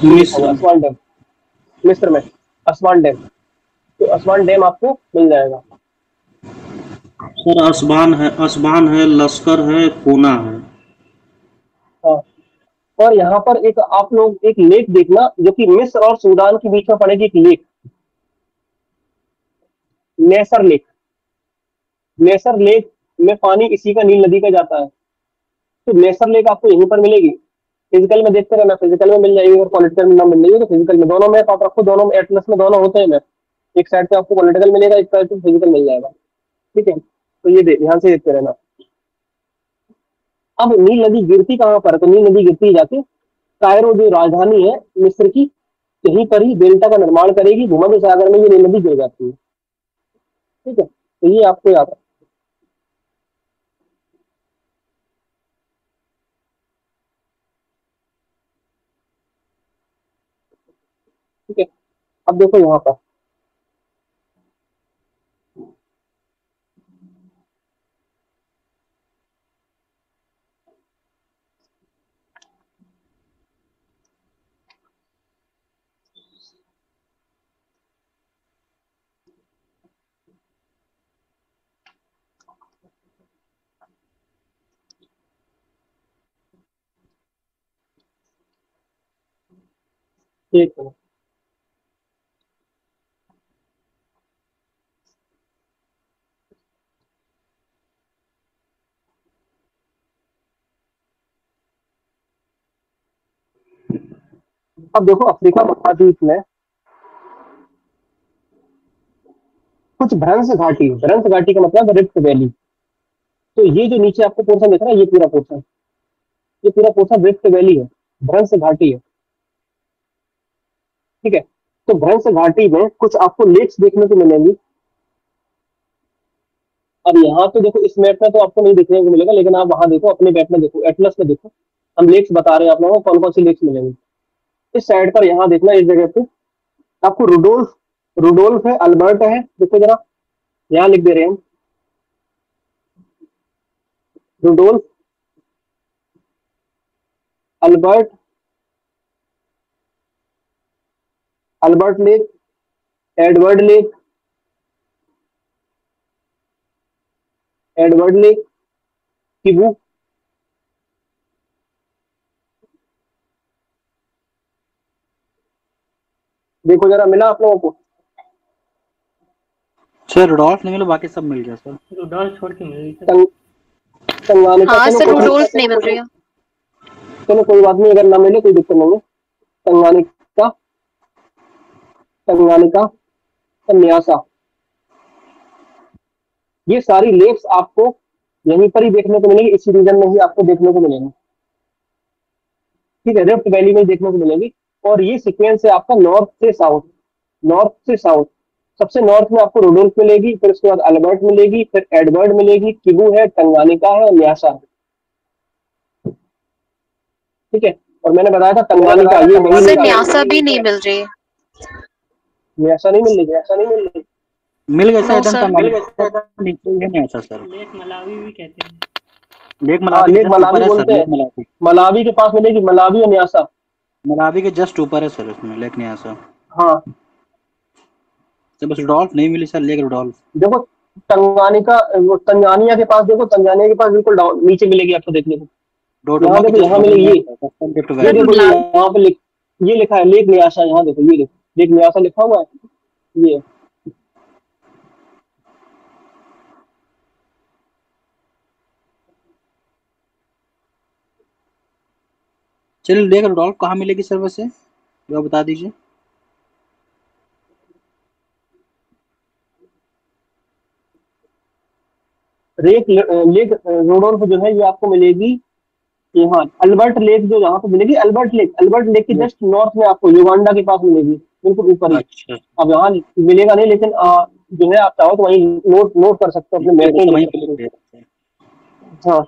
मिस्र। असवान डैम, मिस्र में असवान डैम। तो असवान डैम आपको मिल जाएगा। सर असबान है, लश्कर है, कोना है। हाँ। और यहाँ पर एक आप लोग एक लेक देखना, जो कि मिस्र और सूडान के बीच में पड़ेगी, एक lake, Nasser lake. Nasser lake में पानी इसी का नील नदी का जाता है। तो नेसर लेक आपको यहीं पर मिलेगी। फिजिकल में देखते रहना, फिजिकल में मिल जाएगी। अगर पॉलिटिकल में ना मिल रही है तो फिजिकल में, दोनों में आप रखो, दोनों में एटलस में दोनों होते हैं मैप। एक साइड पे आपको पॉलिटिकल मिलेगा, एक साइड पे फिजिकल मिल जाएगा। ठीक है। तो ये ध्यान से देखते रहना। अब नील नदी गिरती कहाँ पर है? तो नील नदी गिरती जाके कायरो जो राजधानी है मिस्र की, यहीं पर ही डेल्टा का निर्माण करेगी। भूमध्य सागर में ये नील नदी गिर जाती है। ठीक है। तो ये आपको याद है। ठीक है, अब देखो यहाँ पर एक मिनट, अब देखो अफ्रीका महाद्वीप में कुछ भ्रंश घाटी का मतलब रिफ्ट वैली। तो ये जो नीचे आपको पोर्शन दिख रहा है, ये पूरा पोर्शन रिफ्ट वैली है, भ्रंश घाटी है। ठीक है, तो भ्रंश घाटी में कुछ आपको लेक्स देखने को मिलेंगी। अब यहाँ तो देखो इस मैप में तो आपको नहीं देखने को मिलेगा, लेकिन आप वहां देखो, अपने मैप में देखो, एटलस में देखो, हम लेक्स बता रहे हैं आप लोगों को कौन कौन सी लेक्स मिलेंगी। इस साइड पर यहाँ देखना, इस जगह पे आपको रुडोल्फ रुडोल्फ है, अल्बर्ट है, देखो जरा, यहाँ लिख दे रहे हैं हम, Rudolf, Albert, Albert lake, Edward lake, Edward lake, Kivu, देखो जरा, मिला आप लोगों को? सर रुडोल्फ नहीं मिला, बाकी सब मिल गया सर। रुडोल्फ छोड़ के मिल गई सर। तंगानिका, हाँ चलो सर, कोई रूडोल्फ नहीं मिल रही है। चलो कोई बात नहीं, अगर ना मिले कोई दिक्कत नहीं है। तंगानिका, तंगानिका, न्यासा, ये सारी लेक्स आपको यहीं पर ही देखने को मिलेंगी, इसी रीजन में ही आपको देखने को मिलेंगी। ठीक है, रिफ्ट वैली में ही देखने को मिलेंगी। और ये सीक्वेंस है आपका नॉर्थ से साउथ, नॉर्थ से साउथ। सबसे नॉर्थ में आपको रुडोल्फ मिलेगी, फिर उसके बाद अल्बर्ट मिलेगी, फिर एडवर्ड मिलेगी, किबू है, टंगानिका है और न्यासा है। ठीक है, और मैंने बताया था टंगानिका ये वही सर लेक है। न्यासा भी नहीं मिल रही है। न्यासा नहीं मिल रही, न्यासा नहीं मिल रही। मिल गया सर, नो एकदम सर। तंगानिका नीचे ही है न्यासा सर। लेक मलावी भी कहते हैं। लेक हाँ, मलावी के लेक जस्ट ऊपर मलावी है सर, बोलते लेक हैं, मलावी। मलावी के पास मिलेगी, मलावी और न्यासा। मलावी के जस्ट ऊपर है सर, उसमें लेक न्यासा। हाँ, सर बस रुडोल्फ नहीं मिली सर, लेक रुडोल्फ। देखो तंगानिका, वो तंजानिया के पास देखो, तंजानिया के पास बिल्कुल डाउन नीचे मिलेगी आपको देखने को। यहाँ डोडोमा के देखो, जस्ट यहाँ बगल मिलेगी में ये वेस्टर्न रिफ्ट ये वैली। देखो, ये यहाँ पे ये लिखा है लेक न्यासा, यहाँ देखो, ये देखो लेक न्यासा लिखा हुआ है, ये। चलिए लेक रुडोल्फ कहाँ मिलेगी सर वैसे, ये आप बता दीजिए। लेक रोडोल्फ जो है ये आपको मिलेगी यहाँ, अल्बर्ट लेक जो यहाँ पे मिलेगी, अल्बर्ट लेक के जस्ट नॉर्थ में आपको युगांडा के पास मिलेगी, बिल्कुल ऊपर ही। अच्छा, अब यहाँ मिलेगा नहीं, लेकिन जो है आप चाहो तो वहीं नोट नोट कर सकते हो, अपने मैप में तो लिख वहीं सकते हो। पे हाँ,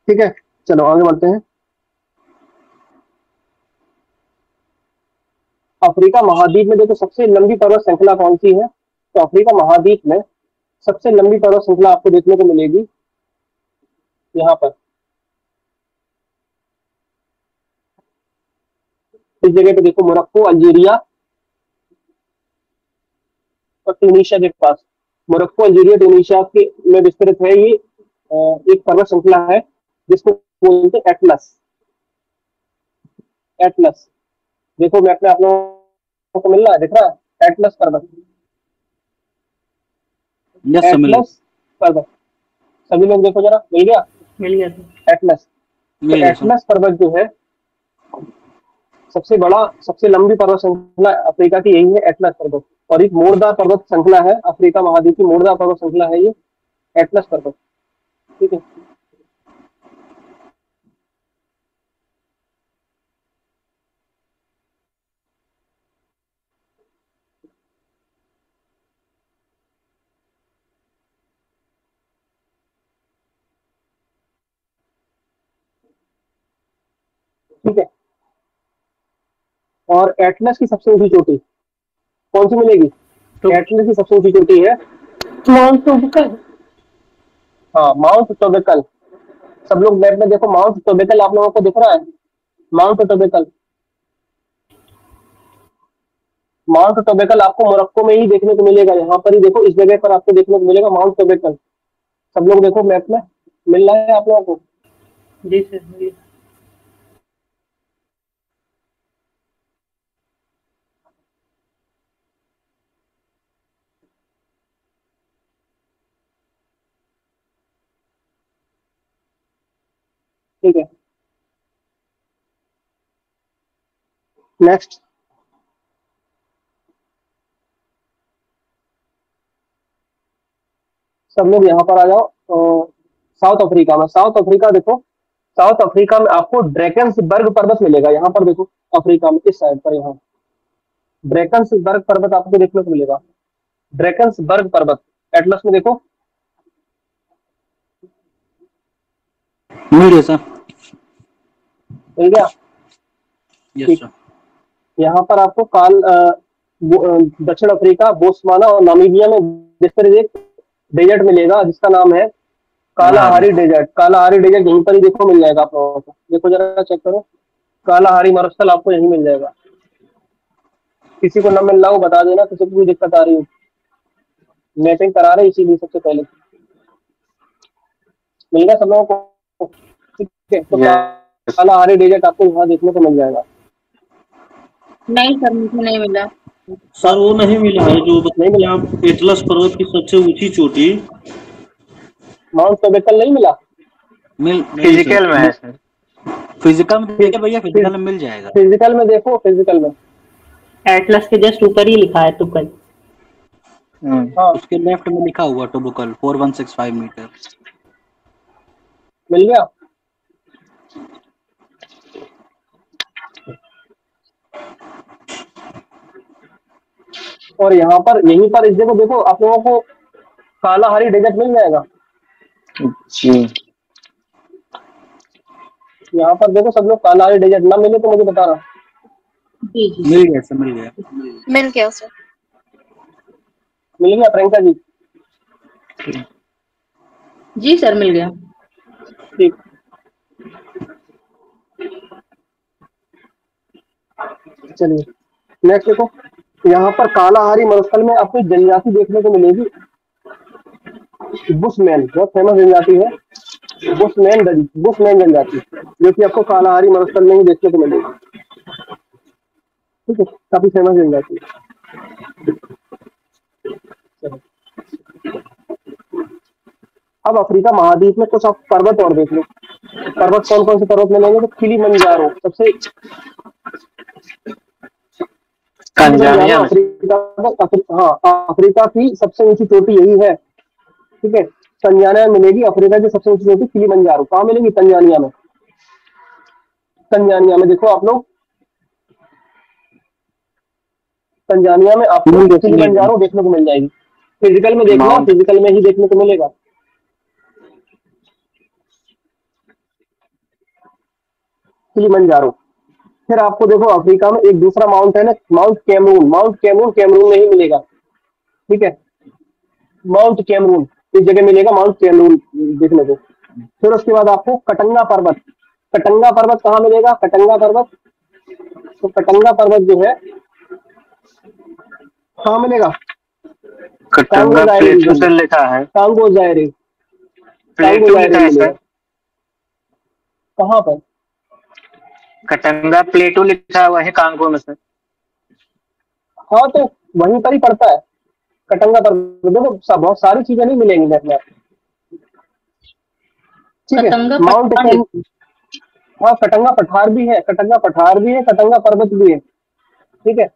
ठीक है, चलो आगे बढ़ते हैं। अफ्रीका महाद्वीप में देखो सबसे लंबी पर्वत श्रृंखला कौन सी है? तो अफ्रीका महाद्वीप में सबसे लंबी पर्वत श्रृंखला आपको देखने को मिलेगी यहाँ पर, इस जगह पे देखो, मोरक्को, अल्जीरिया और ट्यूनीशिया के पास। मोरक्को, अल्जीरिया, ट्यूनीशिया के में विस्तृत है ये एक पर्वत श्रृंखला है, जिसको बोलते हैं एटलस। एटलस, देखो मैप में आप लोगों को मिल रहा है, दिख रहा है एटलस पर्वत, यस सर मिल एटलस पर्वत। सभी लोग देखो जरा, मिल गया मिल गया सर। एटलस। तो मिल गया सर। एटलस पर्वत जो है सबसे बड़ा, सबसे लंबी पर्वत श्रृंखला अफ्रीका की यही है, एटलस पर्वत। और एक मोड़दार पर्वत श्रृंखला है, अफ्रीका महाद्वीप की मोड़दार पर्वत श्रृंखला है ये एटलस पर्वत। ठीक है, ठीक है। और एटलस की सबसे ऊंची चोटी कौन सी मिलेगी? तो एटलस की सबसे ऊंची चोटी है माउंट टोबिकल। हाँ माउंट टोबेकल। सब लोग मैप में देखो, माउंट टोबेकल आप लोगों को दिख रहा है? माउंट टोबेकल, माउंट टोबेकल आपको मोरक्को में ही देखने को मिलेगा। यहाँ पर ही देखो, इस जगह पर आपको देखने को मिलेगा माउंट टोबेकल। सब लोग देखो मैप में, मिल रहा है आप लोगों को? जी सर जी। ठीक है, नेक्स्ट। सब लोग यहाँ पर आ जाओ। साउथ अफ्रीका में, साउथ अफ्रीका देखो, साउथ अफ्रीका में आपको ड्रैकन्सबर्ग पर्वत मिलेगा। यहाँ पर देखो, अफ्रीका में इस साइड पर यहाँ ड्रैकन्सबर्ग पर्वत आपको देखने को मिलेगा। ड्रैकन्सबर्ग पर्वत एटलस में देखो, मिल गया सर। मिल गया। यस ठीक, सर। यहाँ पर आपको दक्षिण अफ्रीका, बोत्सवाना और नामीबिया में जिस तरह एक डेजर्ट मिलेगा जिसका नाम है कालाहारी डेजर्ट। कालाहारी डेजर्ट यहीं पर ही देखो मिल जाएगा आप लोगों को। देखो जरा चेक करो, कालाहारी मरुस्थल आपको यहीं मिल जाएगा। किसी को न मिल रहा हो बता देना, किसी को कोई दिक्कत आ रही हो। मैपिंग करा रहे इसीलिए सबसे पहले मिल गया सब लोगों को। ठीक है, तो कालाहारी डेजर्ट आपको यहाँ देखने को मिल जाएगा। नहीं सर, मुझे नहीं मिला। सर वो नहीं मिला है जो नहीं मिला? बताया आप, एटलस पर्वत की सबसे ऊंची चोटी। माउंट टोबेकल नहीं मिला? मिल फिजिकल में है सर। फिजिकल में देखिए भैया, फिजिकल में मिल जाएगा। फिजिकल में देखो, फिजिकल में एटलस के जस्ट ऊपर ही लिखा है टुकल। हाँ उसके लेफ्ट में लिखा हुआ टोबोकल 4165 मीटर। मिल गया। और यहाँ पर, यहीं पर इस जगह देखो आप लोगों को कालाहारी डेजर्ट मिल जाएगा। जी यहाँ पर देखो सब लोग, कालाहारी डेजर्ट ना मिले तो मुझे बता रहा। जी जी। मिल गया सर, मिल गया। मिल गया सर। मिल गया प्रियंका जी? जी सर, मिल गया। ठीक, चलिए नेक्स्ट देखो। यहाँ पर कालाहारी मरुस्थल में आपको एक जनजाति देखने को मिलेगी, बुशमैन। बहुत फेमस जनजाति है बुशमैन जनजाति, जो कि आपको कालाहारी मरुस्थल में ही देखने को मिलेगी। ठीक है, काफी फेमस जनजाति है। चलो, अब अफ्रीका महाद्वीप में कुछ आप पर्वत और देख लो। पर्वत कौन कौन से पर्वत मिलेंगे? तो किलिमंजारो सबसे, तंजानिया में। अफ्रीका की सबसे ऊंची चोटी यही है। ठीक है, तंजानिया में मिलेगी अफ्रीका की सबसे ऊंची चोटी किलिमंजारो। कहाँ मिलेगी? तंजानिया में। तंजानिया में देखो आप लोग, तंजानिया में आपको किलिमंजारो देखने को मिल जाएगी। फिजिकल में देखना, माउंट फिजिकल में ही देखने को मिलेगा। किलिमंजारो। फिर आपको देखो अफ्रीका में एक दूसरा माउंट है ना, Mount Cameroon. Mount Cameroon Cameroon में ही मिलेगा। ठीक है, माउंट कैमरून इस जगह मिलेगा, माउंट कैमरून देखने को। फिर उसके बाद आपको कटंगा पर्वत। कटंगा पर्वत कहाँ मिलेगा? कटंगा पर्वत, तो कटंगा पर्वत जो है कहाँ मिलेगा? कटंगा प्लेटो से लिखा है। कांगो जायरे, कांगो प्लेटो जायरे लिखा है मिलेगा। सर। कहाँ पर? कटंगा प्लेटो लिखा हुआ है कांगो में सर। हाँ तो वहीं पर ही पड़ता है कटंगा पर्वत। देखो बहुत सारी चीजें नहीं मिलेंगी नेट में आपको। ठीक है, कटंगा माउंट पठार। हाँ कटंगा पठार भी है, कटंगा पठार भी है, कटंगा पर्वत भी है। ठीक है,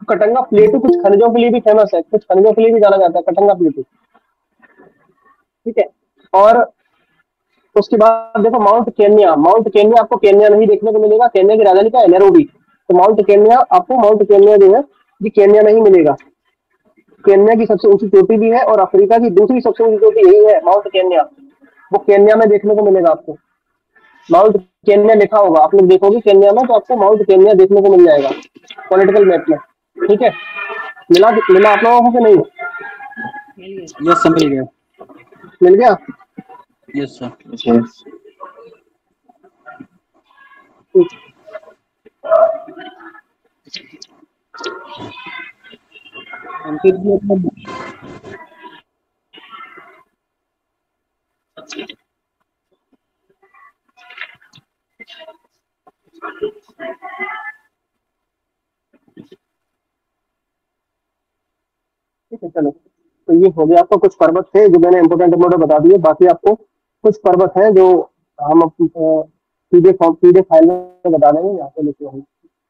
कटंगा प्लेटू कुछ खनिजों के लिए भी फेमस है, कुछ खनिजों के लिए भी जाना जाता है कटंगा प्लेटू। ठीक है, और उसके बाद देखो माउंट केन्या। माउंट केन्या आपको केन्या नहीं देखने को मिलेगा। केन्या की राजधानी क्या है? नैरोबी। तो माउंट केन्या आपको, माउंट केन्या जो है ये केन्या में ही मिलेगा। केन्या की सबसे ऊंची चोटी भी है, और अफ्रीका की दूसरी सबसे ऊंची चोटी यही है, माउंट केन्या। वो केन्या में देखने को मिलेगा आपको। माउंट केन्या लिखा होगा, आप लोग देखोगे केन्या में तो आपको माउंट केन्या देखने को मिल जाएगा पॉलिटिकल मैप में। ठीक है, मिला आप लोगों को कि नहीं? यस सर, मिल गया। मिल गया। Yes sir. ठीक है, चलो तो ये हो गया। आपको कुछ पर्वत थे जो मैंने इम्पोर्टेंट इम्पोर्टेंट बता दिए, बाकी आपको कुछ पर्वत हैं जो हम सीधे फाइल में बता देंगे। यहाँ पे लिखे होंगे,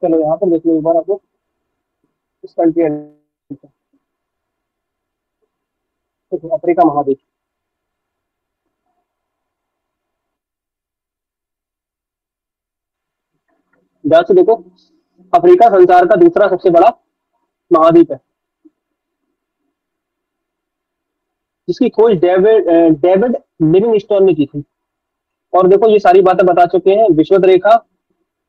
चलो यहाँ पर देखिए एक बार आपको इस कंट्री अफ्रीका महाद्वीप। ध्यान से देखो, अफ्रीका संसार का दूसरा सबसे बड़ा महाद्वीप है, जिसकी खोज डेविड लिविंगस्टोन ने की थी। और देखो ये सारी बातें बता चुके हैं, विषुवत रेखा,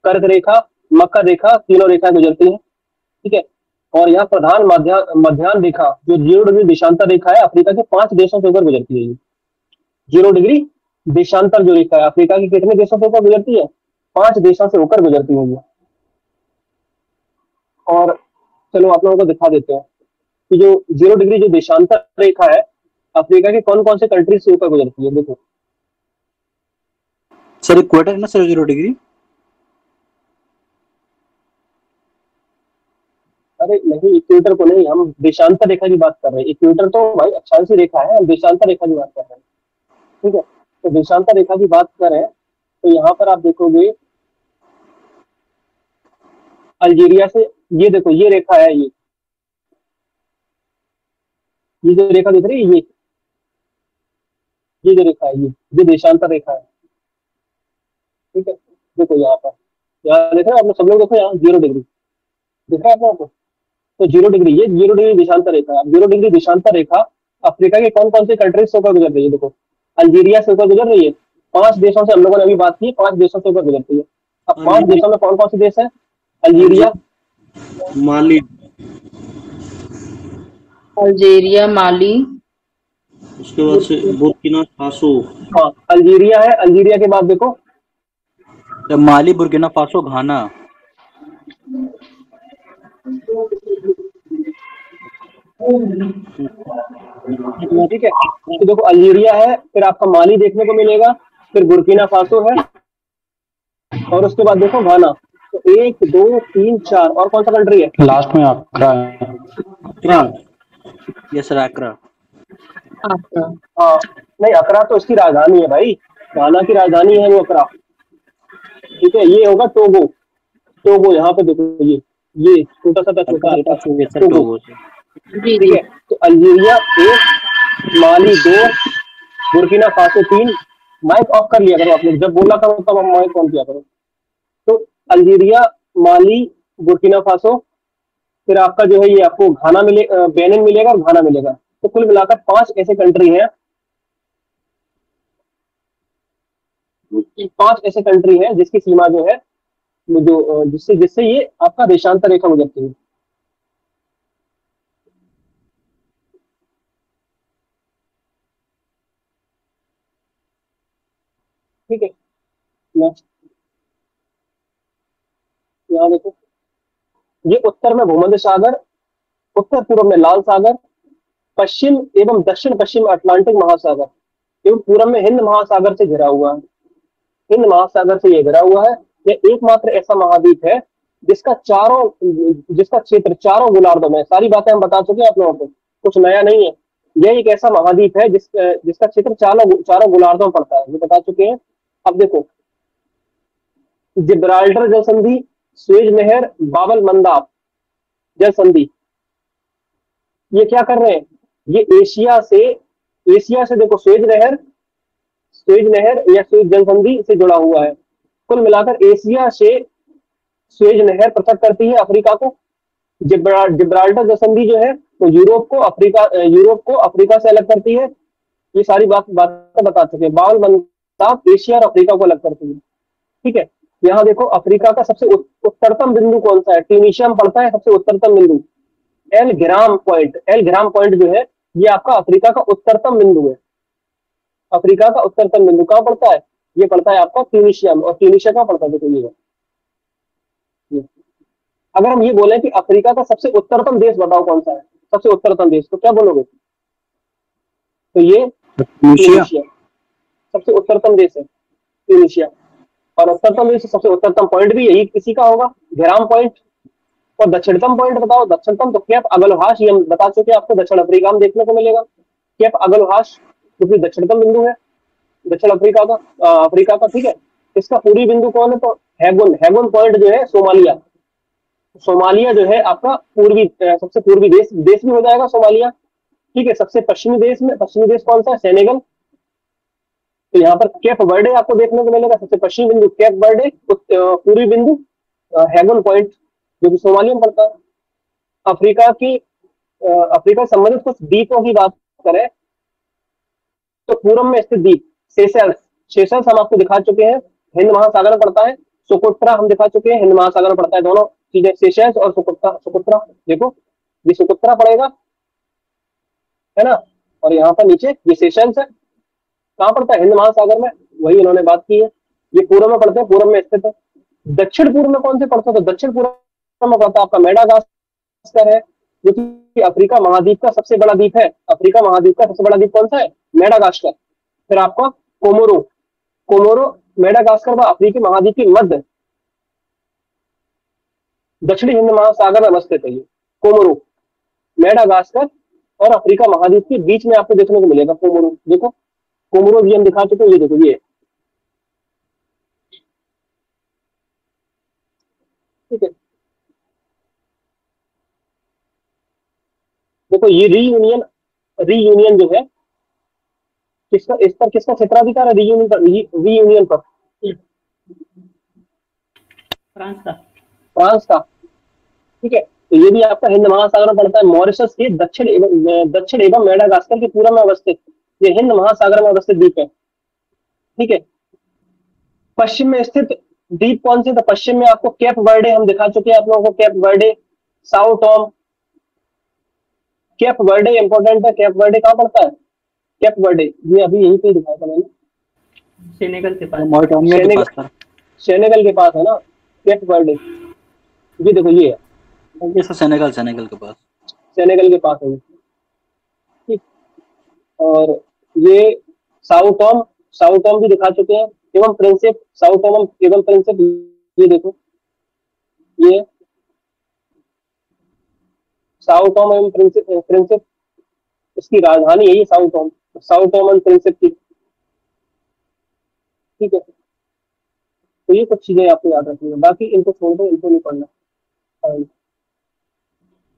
कर्क रेखा, मकर रेखा, तीनों रेखाएं गुजरती हैं। ठीक है, और यहाँ प्रधान मध्यान्ह रेखा जो 0 डिग्री देशांतर रेखा है, अफ्रीका के 5 देशों से होकर गुजरती है। ये 0 डिग्री देशांतर जो रेखा है अफ्रीका के कितने देशों से होकर गुजरती है? 5 देशों से होकर गुजरती है ये। और चलो आप लोगों को दिखा देते हैं कि जो 0 डिग्री जो देशांतर रेखा है अफ्रीका के कौन कौन से कंट्री से होकर गुजरती है। देखो सर इक्वेटर है ना सर 0 डिग्री? अरे नहीं, इक्वेटर को नहीं, हम देशांतर रेखा की बात कर रहे हैं। इक्वेटर तो भाई अक्षांशीय रेखा है, हम देशांतर रेखा की बात कर रहे हैं। ठीक है, तो देशांतर रेखा की बात करें तो यहाँ पर आप देखोगे अल्जीरिया से, ये देखो ये रेखा है, ये जो रेखा दिख रही है, ये जो रेखा है ये देशांतर रेखा है। ठीक है, देखो यहाँ पर, यहाँ देख रहे हैं आप लोग, सब लोग देखो यहाँ 0 डिग्री दिख रहा है आप लोगों को। तो 0 डिग्री, ये 0 डिग्री देशांतर रेखा है। 0 डिग्री देशांतर रेखा अफ्रीका के कौन कौन से कंट्रीज से होकर गुजर रही है? देखो अल्जीरिया से होकर गुजर रही है, 5 देशों से हम लोगों ने अभी बात की, 5 देशों से होकर गुजरती है। अब 5 देशों में कौन कौन से देश है? अल्जीरिया, माली, अल्जीरिया, माली, उसके बाद से बुर्किना फासो। हाँ अल्जीरिया है, अल्जीरिया के बाद देखो तो माली, बुर्किना फासो, घाना। ठीक है, तो देखो अल्जीरिया है, फिर आपका माली देखने को मिलेगा, फिर बुर्किना फासो है, और उसके बाद देखो घाना। तो 1 2 3 4, और कौन सा कंट्री है लास्ट में? अक्रा। Yes sir, अक्रा। हाँ नहीं, अकरा तो इसकी राजधानी है भाई, घाना की राजधानी है वो अकरा। ठीक है, ये होगा टोगो। टोगो यहाँ पे देखो, ये छोटा सा छोटा हल्का टोगो। ठीक है, तो Algeria 1, Mali 2, Burkina Faso 3। Mic off कर लिया करो आप लोग, जब बोला करो तब माइक ऑन किया करो। तो अल्जीरिया, माली, बुर्किना फासो, फिर आपका जो है ये आपको घाना बेनिन मिलेगा और घाना मिलेगा। तो कुल मिलाकर 5 ऐसे कंट्री हैं, 5 ऐसे कंट्री हैं जिसकी सीमा जो है जो जिससे ये आपका देशांतर रेखा गुजरती है। ठीक है, नेक्स्ट यहाँ देखो, ये उत्तर में भूमध्य सागर, उत्तर पूर्व में लाल सागर, पश्चिम एवं दक्षिण पश्चिम अटलांटिक महासागर, एवं पूर्व में हिंद महासागर से घिरा हुआ है। हिंद महासागर से ये घिरा हुआ है। यह एकमात्र ऐसा महाद्वीप है जिसका क्षेत्र चारों गोलार्धों में, सारी बातें हम बता चुके हैं आप लोगों को, कुछ नया नहीं है। यह एक ऐसा महाद्वीप है जिसका क्षेत्र चारों गोलार्धों में पड़ता है, ये बता चुके हैं। अब देखो, जिब्राल्टर जल संधि, स्वेज नहर, बाबल मंदाब जल संधि, ये क्या कर रहे हैं? ये एशिया से देखो स्वेज नहर या स्वेज जल संधि से जुड़ा हुआ है। कुल मिलाकर एशिया से स्वेज नहर पृथक करती है अफ्रीका को। जिब्राल्टर जल संधि जो है तो यूरोप को अफ्रीका से अलग करती है। ये सारी बातें बता चुके हैं। बाबल मंदाब एशिया और अफ्रीका को अलग करती है। ठीक है, यहाँ देखो अफ्रीका का सबसे उत्तरतम बिंदु कौन सा है? ट्यूनीशिया में पड़ता है सबसे उत्तरतम बिंदु। एल ग्राम पॉइंट, एल ग्राम पॉइंट जो है ये आपका अफ्रीका का उत्तरतम बिंदु है। अफ्रीका का उत्तरतम बिंदु कहाँ पड़ता है? ये पड़ता है आपका ट्यूनीशिया में। और ट्यूनीशिया कहाँ पड़ता है? देखो ये है। अगर हम ये बोले कि अफ्रीका का सबसे उत्तरतम देश बताओ कौन सा है, सबसे उत्तरतम देश, तो क्या बोलोगे? तो ये ट्यूनीशिया सबसे उत्तरतम देश है, ट्यूनीशिया। और उत्तरतम देश सबसे उत्तरतम पॉइंट भी यही किसी का होगा, ग्राम पॉइंट। और दक्षिणतम पॉइंट बताओ, दक्षिणतम तो कैप अगलहाश, ये हम बता चुके हैं आपको, दक्षिण अफ्रीका में देखने को मिलेगा कैप अगलहाश, क्योंकि दक्षिणतम बिंदु है दक्षिण अफ्रीका का, ठीक है। इसका पूरी बिंदु कौन है? तो हैगुन, हैगुन पॉइंट जो है सोमालिया, सोमालिया जो है आपका पूर्वी, सबसे पूर्वी देश भी हो जाएगा सोमालिया, ठीक है। सबसे पश्चिमी देश कौन सा है? सेनेगल। तो यहाँ पर केप वर्डे आपको देखने को मिलेगा, सबसे पश्चिमी बिंदु केप वर्डे, पूर्वी बिंदु हैगुन पॉइंट जो कि सोमालिया में पड़ता है। अफ्रीका से संबंधित कुछ द्वीपों की बात करें तो पूरब में स्थित द्वीप सेशल्स हम आपको दिखा चुके हैं, हिंद महासागर में पड़ता है। सोकोट्रा हम दिखा चुके हैं, हिंद महासागर में पड़ता है। दोनों चीजें सेशल्स और सोकोट्रा देखो, ये सोकोट्रा पड़ेगा, है ना। और यहाँ पर नीचे ये सेशल्स है, कहाँ पड़ता है? हिंद महासागर में, वही इन्होंने बात की है। ये पूर्व में पड़ते हैं, पूर्व में स्थित है। दक्षिण पूर्व में कौन से पड़ते हैं? तो दक्षिण पूर्व में पड़ता है आपका मेडागास्कर है, जो कि अफ्रीका महाद्वीप का सबसे बड़ा द्वीप है। अफ्रीका महाद्वीप का सबसे बड़ा द्वीप कौन सा है? मेडागास्कर। फिर आपका कोमोरो मेडागास्कर व अफ्रीकी महाद्वीप की मध्य दक्षिणी हिंद महासागर में अवस्थित है। ये कोमोरो, मेडागास्कर और अफ्रीका महाद्वीप के बीच में आपको देखने को मिलेगा कोमोरो। देखो कोमोरो भी हम दिखा चुके हैं, ये देखो ये, ठीक है। देखो ये रीयूनियन जो है किसका, इस पर किसका क्षेत्राधिकार है? रीयूनियन पर फ्रांस का, ठीक है। तो ये भी आपका हिंद महासागर में पड़ता है। मॉरिशस के दक्षिण एवं मेडागास्कर के पूर्व में अवस्थित ये हिंद महासागर में अवस्थित द्वीप है, ठीक है। पश्चिम में स्थित द्वीप कौन से? तो पश्चिम में आपको केप वर्डे हम दिखा चुके हैं आप लोगों को, Cape Verde, Sao Tom. Cape Verde important है। केप वर्डे कहाँ पड़ता है? केप वर्डे ये अभी यहीं पे दिखाया था मैंने, सेनेगल के पास, सेनेगल के पास है ना केप वर्डे। ये देखो ये है, सेनेगल के पास, सेनेगल के पास है, ठीक। और ये साओ टॉम भी दिखा चुके हैं, एवं प्रिंसिप, साओ टॉम एवं प्रिंसिप, ये देखो ये साओ टॉम एवं प्रिंसिप, इसकी राजधानी यही साओ टॉम एंड प्रिंसिप की, ठीक है। तो ये कुछ चीजें आपको याद रखनी है, बाकी इनको छोड़ दो, इनको नहीं पढ़ना।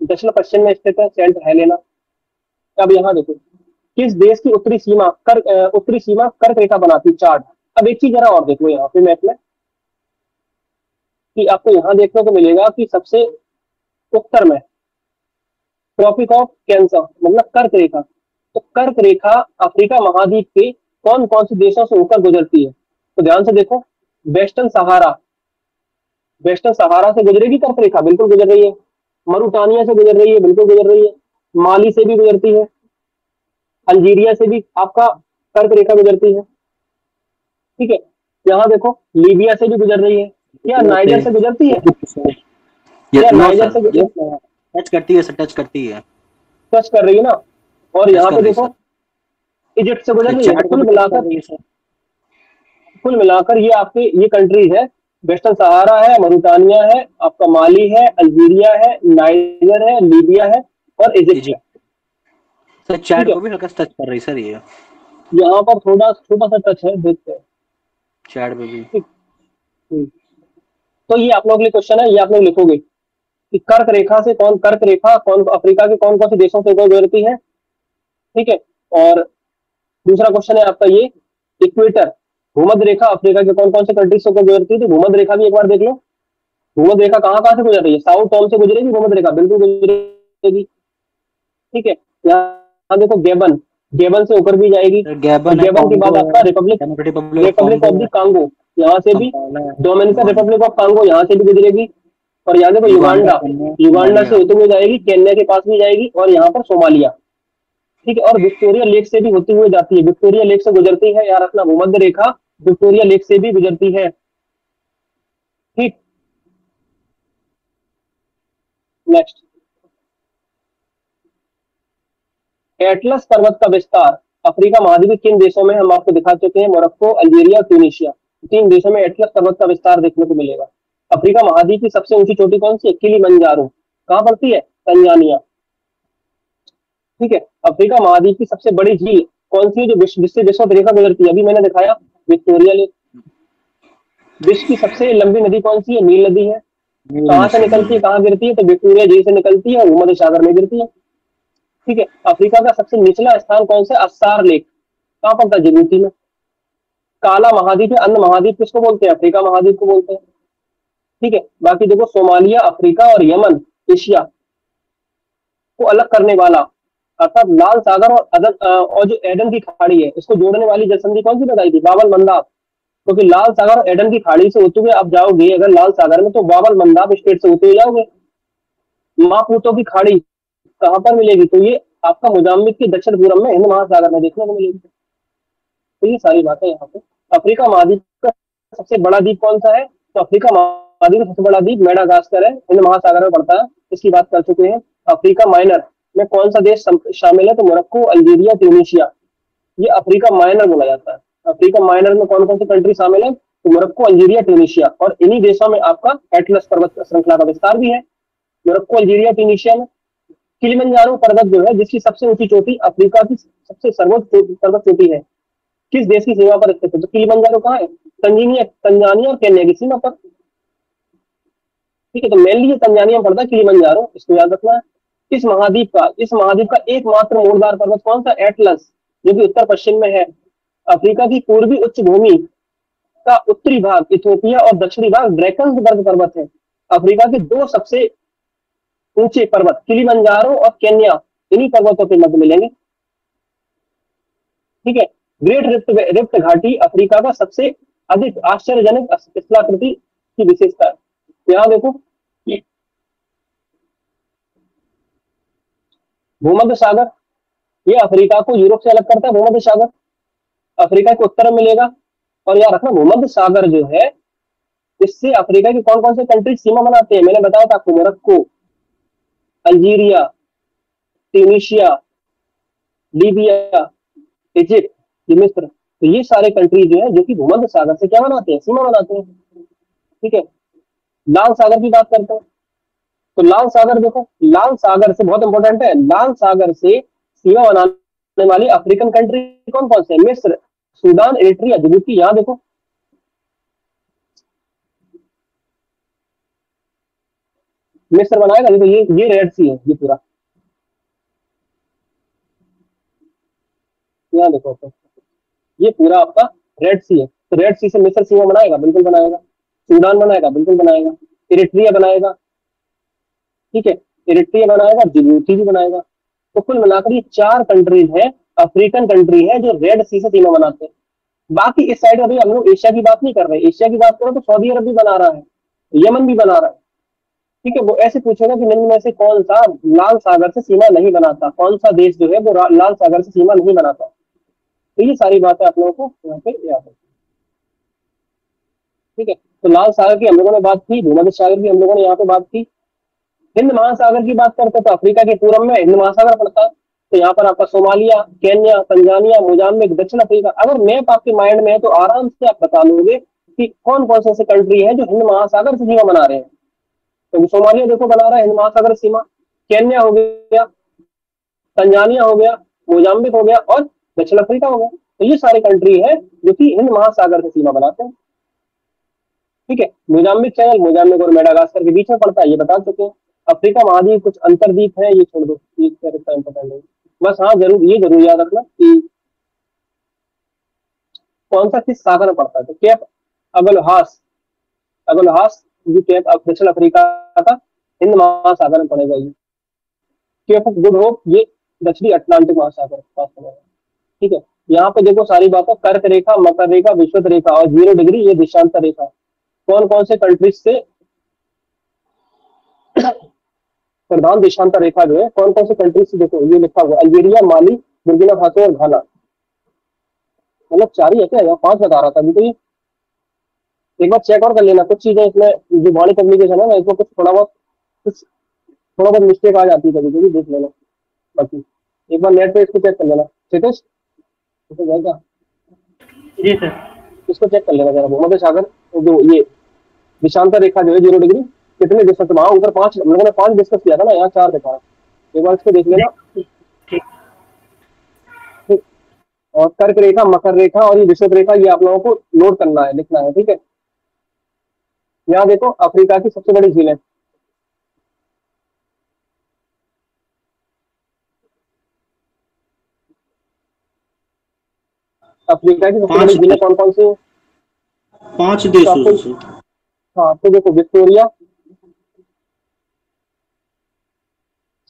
दक्षिण पश्चिम में स्थित है सेंट हेलेना। अब यहाँ देखो किस देश की उत्तरी सीमा कर्क रेखा बनाती? चार्ट। अब एक चीज जरा और देखो यहाँ पे मैप में, कि आपको यहाँ देखने को मिलेगा कि सबसे उत्तर में ट्रॉपिक ऑफ कैंसर, मतलब कर्क रेखा। तो कर्क रेखा अफ्रीका महाद्वीप के कौन कौन से देशों से होकर गुजरती है? तो ध्यान से देखो, वेस्टर्न सहारा से गुजरेगी कर्क रेखा, बिल्कुल गुजर रही है। मरुटानिया से गुजर रही है, बिल्कुल गुजर रही है। माली से भी गुजरती है, अल्जीरिया से भी आपका कर्क रेखा गुजरती है, ठीक है। यहाँ देखो लीबिया से भी गुजर रही है, क्या नाइजर से गुजरती है? क्या नाइजर से टच करती है, टच कर रही है ना। और यहाँ पे देखो इजिप्ट से गुजर रही है। कुल मिलाकर ये आपके ये कंट्रीज है, वेस्टर्न सहारा है, मरुटानिया है, आपका माली है, अल्जीरिया है, नाइजर है, लीबिया है और इजिप्ट है। सर चैट को भी हल्का टच कर रही सर, ये यहाँ पर थोड़ा छोटा सा टच है, देखते हैं चैट पे भी। तो ये आप लोग के लिए क्वेश्चन है, ये आप लोग लिखोगे कि कर्क रेखा कौन अफ्रीका के कौन कौन से देशों से गुजरती है, ठीक है। और दूसरा क्वेश्चन है आपका ये इक्वेटर, भूमध्य रेखा अफ्रीका के कौन कौन से कंट्रीज से गुजरती है? तो भूमध्य रेखा भी एक बार देख लो, भूमध्य रेखा कहाँ कहाँ से गुजर रही है? साउथ टॉम से गुजरेगी भूमध्य रेखा, बिल्कुल गुजरेगी, ठीक है। यहाँ देखो गेबन से होकर भी जाएगी। गैबन है, गेबन के बाद कॉन्गो आपका है, Republic democratic Republic of Republic of Congo the है, कांगो यहाँ से भी, कंपाला है, Dominican Rwanda, Republic of Congo यहाँ से भी गुजरेगी, और यहाँ देखो युगांडा, युगांडा, केन्या, युगांडा से सोमालिया। होते हुए जाएगी, केन्या के पास भी जाएगी, और यहाँ पर सोमालिया। ठीक है, और विक्टोरिया लेक से भी होती हुई जाती है, विक्टोरिया लेक से गुजरती है, याद रखना भूमध्य रेखा विक्टोरिया लेक से भी गुजरती है। ठीक, नेक्स्ट, एटलस पर्वत का विस्तार अफ्रीका महाद्वीप के किन देशों में हम आपको दिखा चुके हैं, मोरक्को, अल्जीरिया, ट्यूनीशिया, तीन देशों में एटलस पर्वत का विस्तार देखने को मिलेगा। अफ्रीका महाद्वीप की सबसे ऊंची चोटी कौन सी है, किलिमंजारो, कहां पड़ती है, तंजानिया। ठीक है, अफ्रीका महाद्वीप की सबसे बड़ी झील कौन सी है, जो जिससे विश्व रेखा गुजरती है, अभी मैंने दिखाया, विक्टोरिया लेक। विश्व की सबसे लंबी नदी कौन सी है, नील नदी है। कहां से निकलती है, कहां गिरती है, तो विक्टोरिया झील से निकलती है और भूमध्य सागर में गिरती है। ठीक है, अफ्रीका का सबसे निचला स्थान कौन सा, अस्सार लेक, कहां पड़ता है, जिबूती में। काला महाद्वीप है, अन्य महाद्वीप किसको बोलते हैं, अफ्रीका महाद्वीप को बोलते हैं। ठीक है, बाकी देखो सोमालिया अफ्रीका और यमन एशिया को अलग करने वाला, अर्थात लाल सागर और और जो एडन की खाड़ी है, इसको जोड़ने वाली जलसंधि कौन सी बताई थी, बाबल मंदाब। क्योंकि लाल सागर और एडन की खाड़ी से होते हुए आप जाओगे अगर लाल सागर में, तो बाबल मंदाब स्टेट से होते हुए जाओगे। मापुतो की खाड़ी कहां पर मिलेगी, तो ये आपका मोजाम्बिक के दक्षिण पूर्व में हिंद महासागर में देखने को मिलेगी। तो ये सारी बातें यहाँ पे। अफ्रीका महाद्वीप का सबसे बड़ा द्वीप कौन सा है, तो अफ्रीका महाद्वीप का सबसे बड़ा द्वीप मेडागास्कर है, हिंद महासागर में पड़ता है, इसकी बात कर चुके हैं। अफ्रीका माइनर में कौन सा देश शामिल है, तो मोरक्को, अल्जीरिया, ट्यूनीशिया, ये अफ्रीका माइनर बोला जाता है। अफ्रीका माइनर में कौन कौन सी कंट्री शामिल है, तो मोरक्को, अल्जीरिया, ट्यूनीशिया, और इन्हीं देशों में आपका एटलस पर्वत श्रृंखला का विस्तार भी है, मोरक्को, अल्जीरिया, ट्यूनीशिया में। किलिमंजारो पर्वत जो है, जिसकी सबसे ऊंची चोटी अफ्रीका की सबसे सर्वोच्च पर्वत चोटी है, किस देश की सीमा पर स्थित है, तो किलिमंजारो कहाँ है, तंजानिया और केन्या की सीमा पर। ठीक है, तो मेनली ये तंजानिया में पड़ता है किलिमंजारो, इसको याद रखना है। इस महाद्वीप का एकमात्र मोड़दार पर्वत कौन सा, एटलस, जो कि उत्तर पश्चिम में है। अफ्रीका की पूर्वी उच्च भूमि का उत्तरी भाग इथियोपिया और दक्षिणी भाग ड्रैकन्सबर्ग पर्वत है। अफ्रीका के दो सबसे ऊंचे पर्वत किलिमंजारो और केन्या इन्हीं पर्वतों के मध्य मिलेंगे। ठीक है, ग्रेट रिफ्ट घाटी अफ्रीका का सबसे अधिक आश्चर्यजनक स्थलाकृति की विशेषता है। यहाँ देखो, भूमध्य सागर, ये अफ्रीका को यूरोप से अलग करता है, भूमध्य सागर अफ्रीका के उत्तर में मिलेगा। और याद रखना भूमध्य सागर जो है, इससे अफ्रीका के कौन कौन से कंट्री सीमा बनाते हैं, मैंने बताया था आपको, Morocco, Algeria, Tunisia, Libya, Egypt, मिस्र, तो ये सारे कंट्री जो है, जो कि भूमध्य सागर से क्या बनाते हैं, सीमा बनाते हैं। ठीक है, लाल सागर की बात करते हैं, तो लाल सागर देखो, लाल सागर से बहुत इंपॉर्टेंट है, लाल सागर से सीमा बनाने वाली अफ्रीकन कंट्री कौन कौन से, मिस्र, सूडान, एरिट्रिया, जिबूती। यहाँ देखो, मिस्र बनाएगा, देखो ये रेड सी है, ये पूरा, यहाँ देखो, ये पूरा आपका रेड सी है, तो रेड सी से मिस्र सीमा बनाएगा, बिल्कुल बनाएगा। सूडान बनाएगा, बिल्कुल बनाएगा। एरिट्रिया बनाएगा, ठीक है, एरिट्रिया बनाएगा, जिबूती भी बनाएगा। तो कुल मिलाकर ये 4 कंट्रीज हैं, अफ्रीकन कंट्री है, जो रेड सी से सीमा बनाते हैं। बाकी इस साइड अभी हम लोग एशिया की बात नहीं कर रहे, एशिया की बात करो तो सऊदी अरब भी बना रहा है, यमन भी बना रहा है। ठीक है, वो ऐसे पूछेगा कि निम्न में से कौन सा लाल सागर से सीमा नहीं बनाता, कौन सा देश जो है वो लाल सागर से सीमा नहीं बनाता। तो ये सारी बातें आप लोगों को यहाँ पे याद है। ठीक है, तो लाल सागर की हम लोगों ने बात की, भूमध्य सागर की हम लोगों ने यहाँ पे बात की। हिंद महासागर की बात करते तो अफ्रीका के पूर्व में हिंद महासागर पड़ता है, तो यहाँ पर आपका सोमालिया, केन्या, तंजानिया, मोजाम्बिक, दक्षिण अफ्रीका। अगर मैप आपके माइंड में है तो आराम से आप बता लोगे कि कौन कौन से ऐसे कंट्री है जो हिंद महासागर से सीमा बना रहे हैं। तो सोमालिया देखो बना रहा है हिंद महासागर सीमा, केन्या हो गया, तंजानिया हो गया, मोजाम्बिक हो गया और दक्षिण अफ्रीका हो गया। तो ये सारे कंट्री है जो कि हिंद महासागर से सीमा बनाते हैं। ठीक है, मोजाम्बिक चैनल मोजाम्बिक और मेडागास्कर के बीच में पड़ता है, ये बता चुके हैं। अफ्रीका महाद्वीप कुछ अंतरद्वीप है, ये छोड़ दो, ये इंपॉर्टेंट है। बस हाँ ये जरूर याद रखना कि कौन सा किस सागर में पड़ता है। तो केप अगलहास जो केप दक्षिण अफ्रीका का हिंद महासागर में पड़ेगा। ये केप गुड होप ये दक्षिणी अटलांटिक महासागर के पास पड़ेगा। ठीक है। यहाँ पे देखो सारी बातें, कर्क रेखा, मकर रेखा, विषुवत रेखा और 0 डिग्री ये देशांतर रेखा कौन कौन से कंट्रीज से प्रधान देशांतर रेखा जो है कौन कौन से कंट्रीज से, देखो ये लिखा हुआ अल्जीरिया, माली, बुर्किना फासो और घाना। मतलब 4 ही है क्या, या 5 बता रहा था अभी तो ये। एक बार चेक और कर लेना, कुछ चीजें इसमें जो बॉडी कम्युनिकेशन है ना, इसमें थोड़ा बहुत मिस्टेक आ जाती है कभी कभी, देख लेना। बाकी एक बार नेट पे इसको चेक कर लेना। ठीक है, जी सर। इसको चेक कर लेना जरा, भूमध्य सागर जो ये देशांतर रेखा जो है 0 डिग्री कितने डिस्टेंस, वहां ऊपर 5, हम लोगों ने 5 डिस्कस किया था ना, यहाँ 4 दिखा। एक बार इसको देख लेना। ठीक। और कर्क रेखा, मकर रेखा और ये विषुवत रेखा, ये आप लोगों को नोट करना है, लिखना है। ठीक है, यहाँ देखो अफ्रीका की सबसे बड़ी झील है, अफ्रीका की सबसे बड़ी झीलें कौन कौन सी है? 5 देशों से। हाँ तो देखो विक्टोरिया,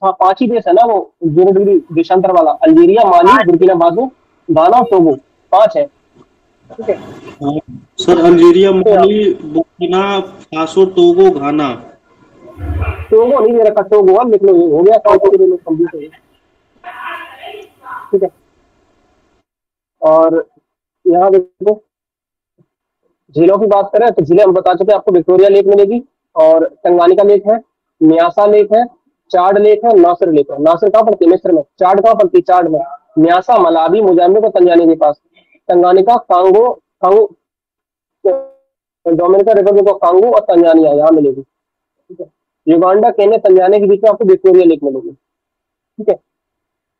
हाँ 5 ही देश है ना वो 0 डिग्री देशांतर वाला, अल्जीरिया, माली, बुर्किना फासो, घाना और टोगो, 5 है। ठीक है सर अल्जीरिया, माली, बुर्किना फासो, टोगो, घाना। टोगो नहीं दे रखा, टोगो अब लिख लो, ये हो गया कंप्लीट हो गया। ठीक है, और यहाँ देखो झीलों की बात करें तो झीलें हम बता चुके हैं आपको, विक्टोरिया लेक मिलेगी और टंगानिका लेक है, न्यासा लेक है, चाड लेक है, नासिर लेक है। नासिर कहाँ पड़ती है? मिस्र में। चाड कहाँ पड़ती है? चाड में। न्यासा मलावी, मोजाम्बिक और तंजानिया के पास। Tanganyika Congo, Dominica Republic of Congo और तंजानिया यहाँ मिलेगी। ठीक है, युगांडा, केन्या, तंजानिया के बीच में आपको विक्टोरिया लेक मिलेगी। ठीक है,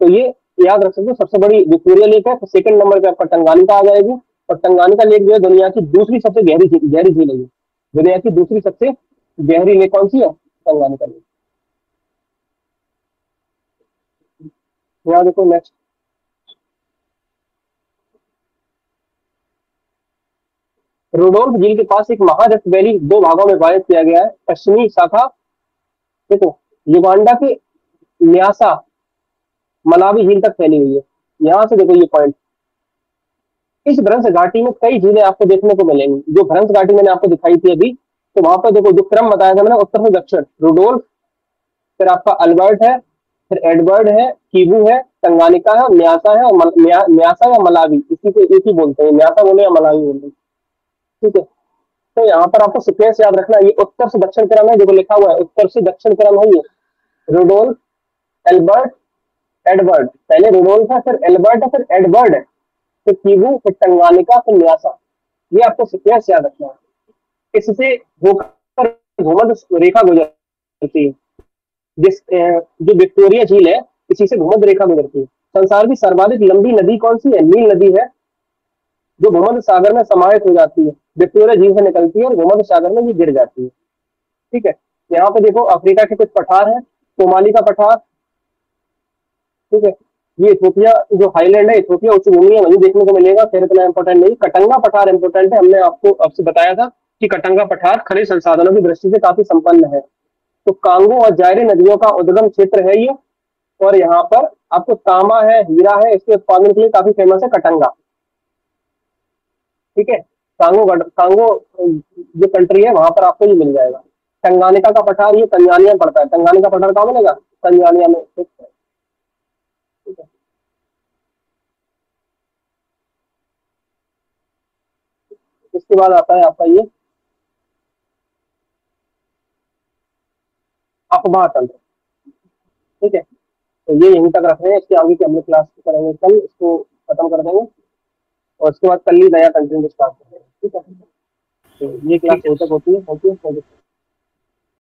तो ये याद रख सकते हो, सबसे बड़ी विक्टोरिया लेक है, तो सेकंड नंबर पे आपका टंगानिका आ जाएगी। और टंगानिका लेक जो है दुनिया की दूसरी सबसे गहरी झील है। दुनिया की दूसरी सबसे गहरी लेक कौन सी है? Tanganyika lake. यहाँ देखो नेक्स्ट, रोडोल्फ झील के पास एक महारथ वैली 2 भागों में विभाजित किया गया है। पश्चिमी शाखा देखो युगांडा के न्यासा मलावी झील तक फैली हुई है। यहाँ से देखो ये पॉइंट, इस भ्रंश घाटी में कई झीलें आपको देखने को मिलेंगी। जो भ्रंश घाटी मैंने आपको दिखाई थी अभी, तो वहां पर देखो जो क्रम बताया था मैंने, उत्तर से दक्षिण रुडोल्फ, फिर आपका अल्बर्ट है, फिर एडवर्ड है, कीबू है, टंगानिका है, न्यासा है और न्यासा या मलावी, इसी को एक ही बोलते हैं, न्यासा बोले या मलावी बोलते हैं। ठीक है, तो यहाँ पर आपको सीक्वेंस याद रखना, ये उत्तर से दक्षिण क्रम है, जो लिखा हुआ है उत्तर से दक्षिण क्रम है। ये रुडोल्फ, एल्बर्ट, एडवर्ड, पहले रुडोल्फ है, फिर एल्बर्ट है, फिर एडवर्ड है, फिर कीबू, फिर टंगानिका, फिर न्यासा। ये आपको सीक्वेंस याद रखना है। इससे होकर भूमध्य रेखा गुजरती है, जो विक्टोरिया झील है इसी से भूमध्य रेखा गुजरती है। संसार की सर्वाधिक लंबी नदी कौन सी है? नील नदी है, जो भूमध्य सागर में समाहित हो जाती है, विक्टोरिया झील से निकलती है और भूमध्य सागर में ये गिर जाती है। ठीक है, यहाँ पे देखो अफ्रीका के कुछ पठार है, सोमाली का पठार। ठीक है, ये इथोपिया जो हाईलैंड है, इथोपिया उच्च भूमि है, वही देखने को मिलेगा, फिर इतना इंपॉर्टेंट नहीं। कटंगा पठार इंपॉर्टेंट है, हमने आपसे बताया था कि कटंगा पठार खनिज संसाधनों की दृष्टि से काफी संपन्न है। तो कांगो और जायरे नदियों का उद्गम क्षेत्र है ये, और यहाँ पर आपको तांबा है, हीरा है, इसके उत्पादन के लिए काफी फेमस है कटंगा। ठीक है, कांगो जो कंट्री है वहां पर आपको ये मिल जाएगा। टंगानिका का पठार ये तंजानिया में पड़ता है। टंगानिका पठार कहाँ मिलेगा? तंजानिया में। ठीक है, इसके बाद आता है आपका ये अफवाह तंत्र। ठीक है, तो ये यहीं तक रख रहे हैं, इसके आगे की हम लोग क्लास करेंगे कल, इसको खत्म कर देंगे और उसके बाद कल ही नया कंटेंट स्टार्ट करेंगे। ठीक है, तो ये क्लास तक होती है। Thank you.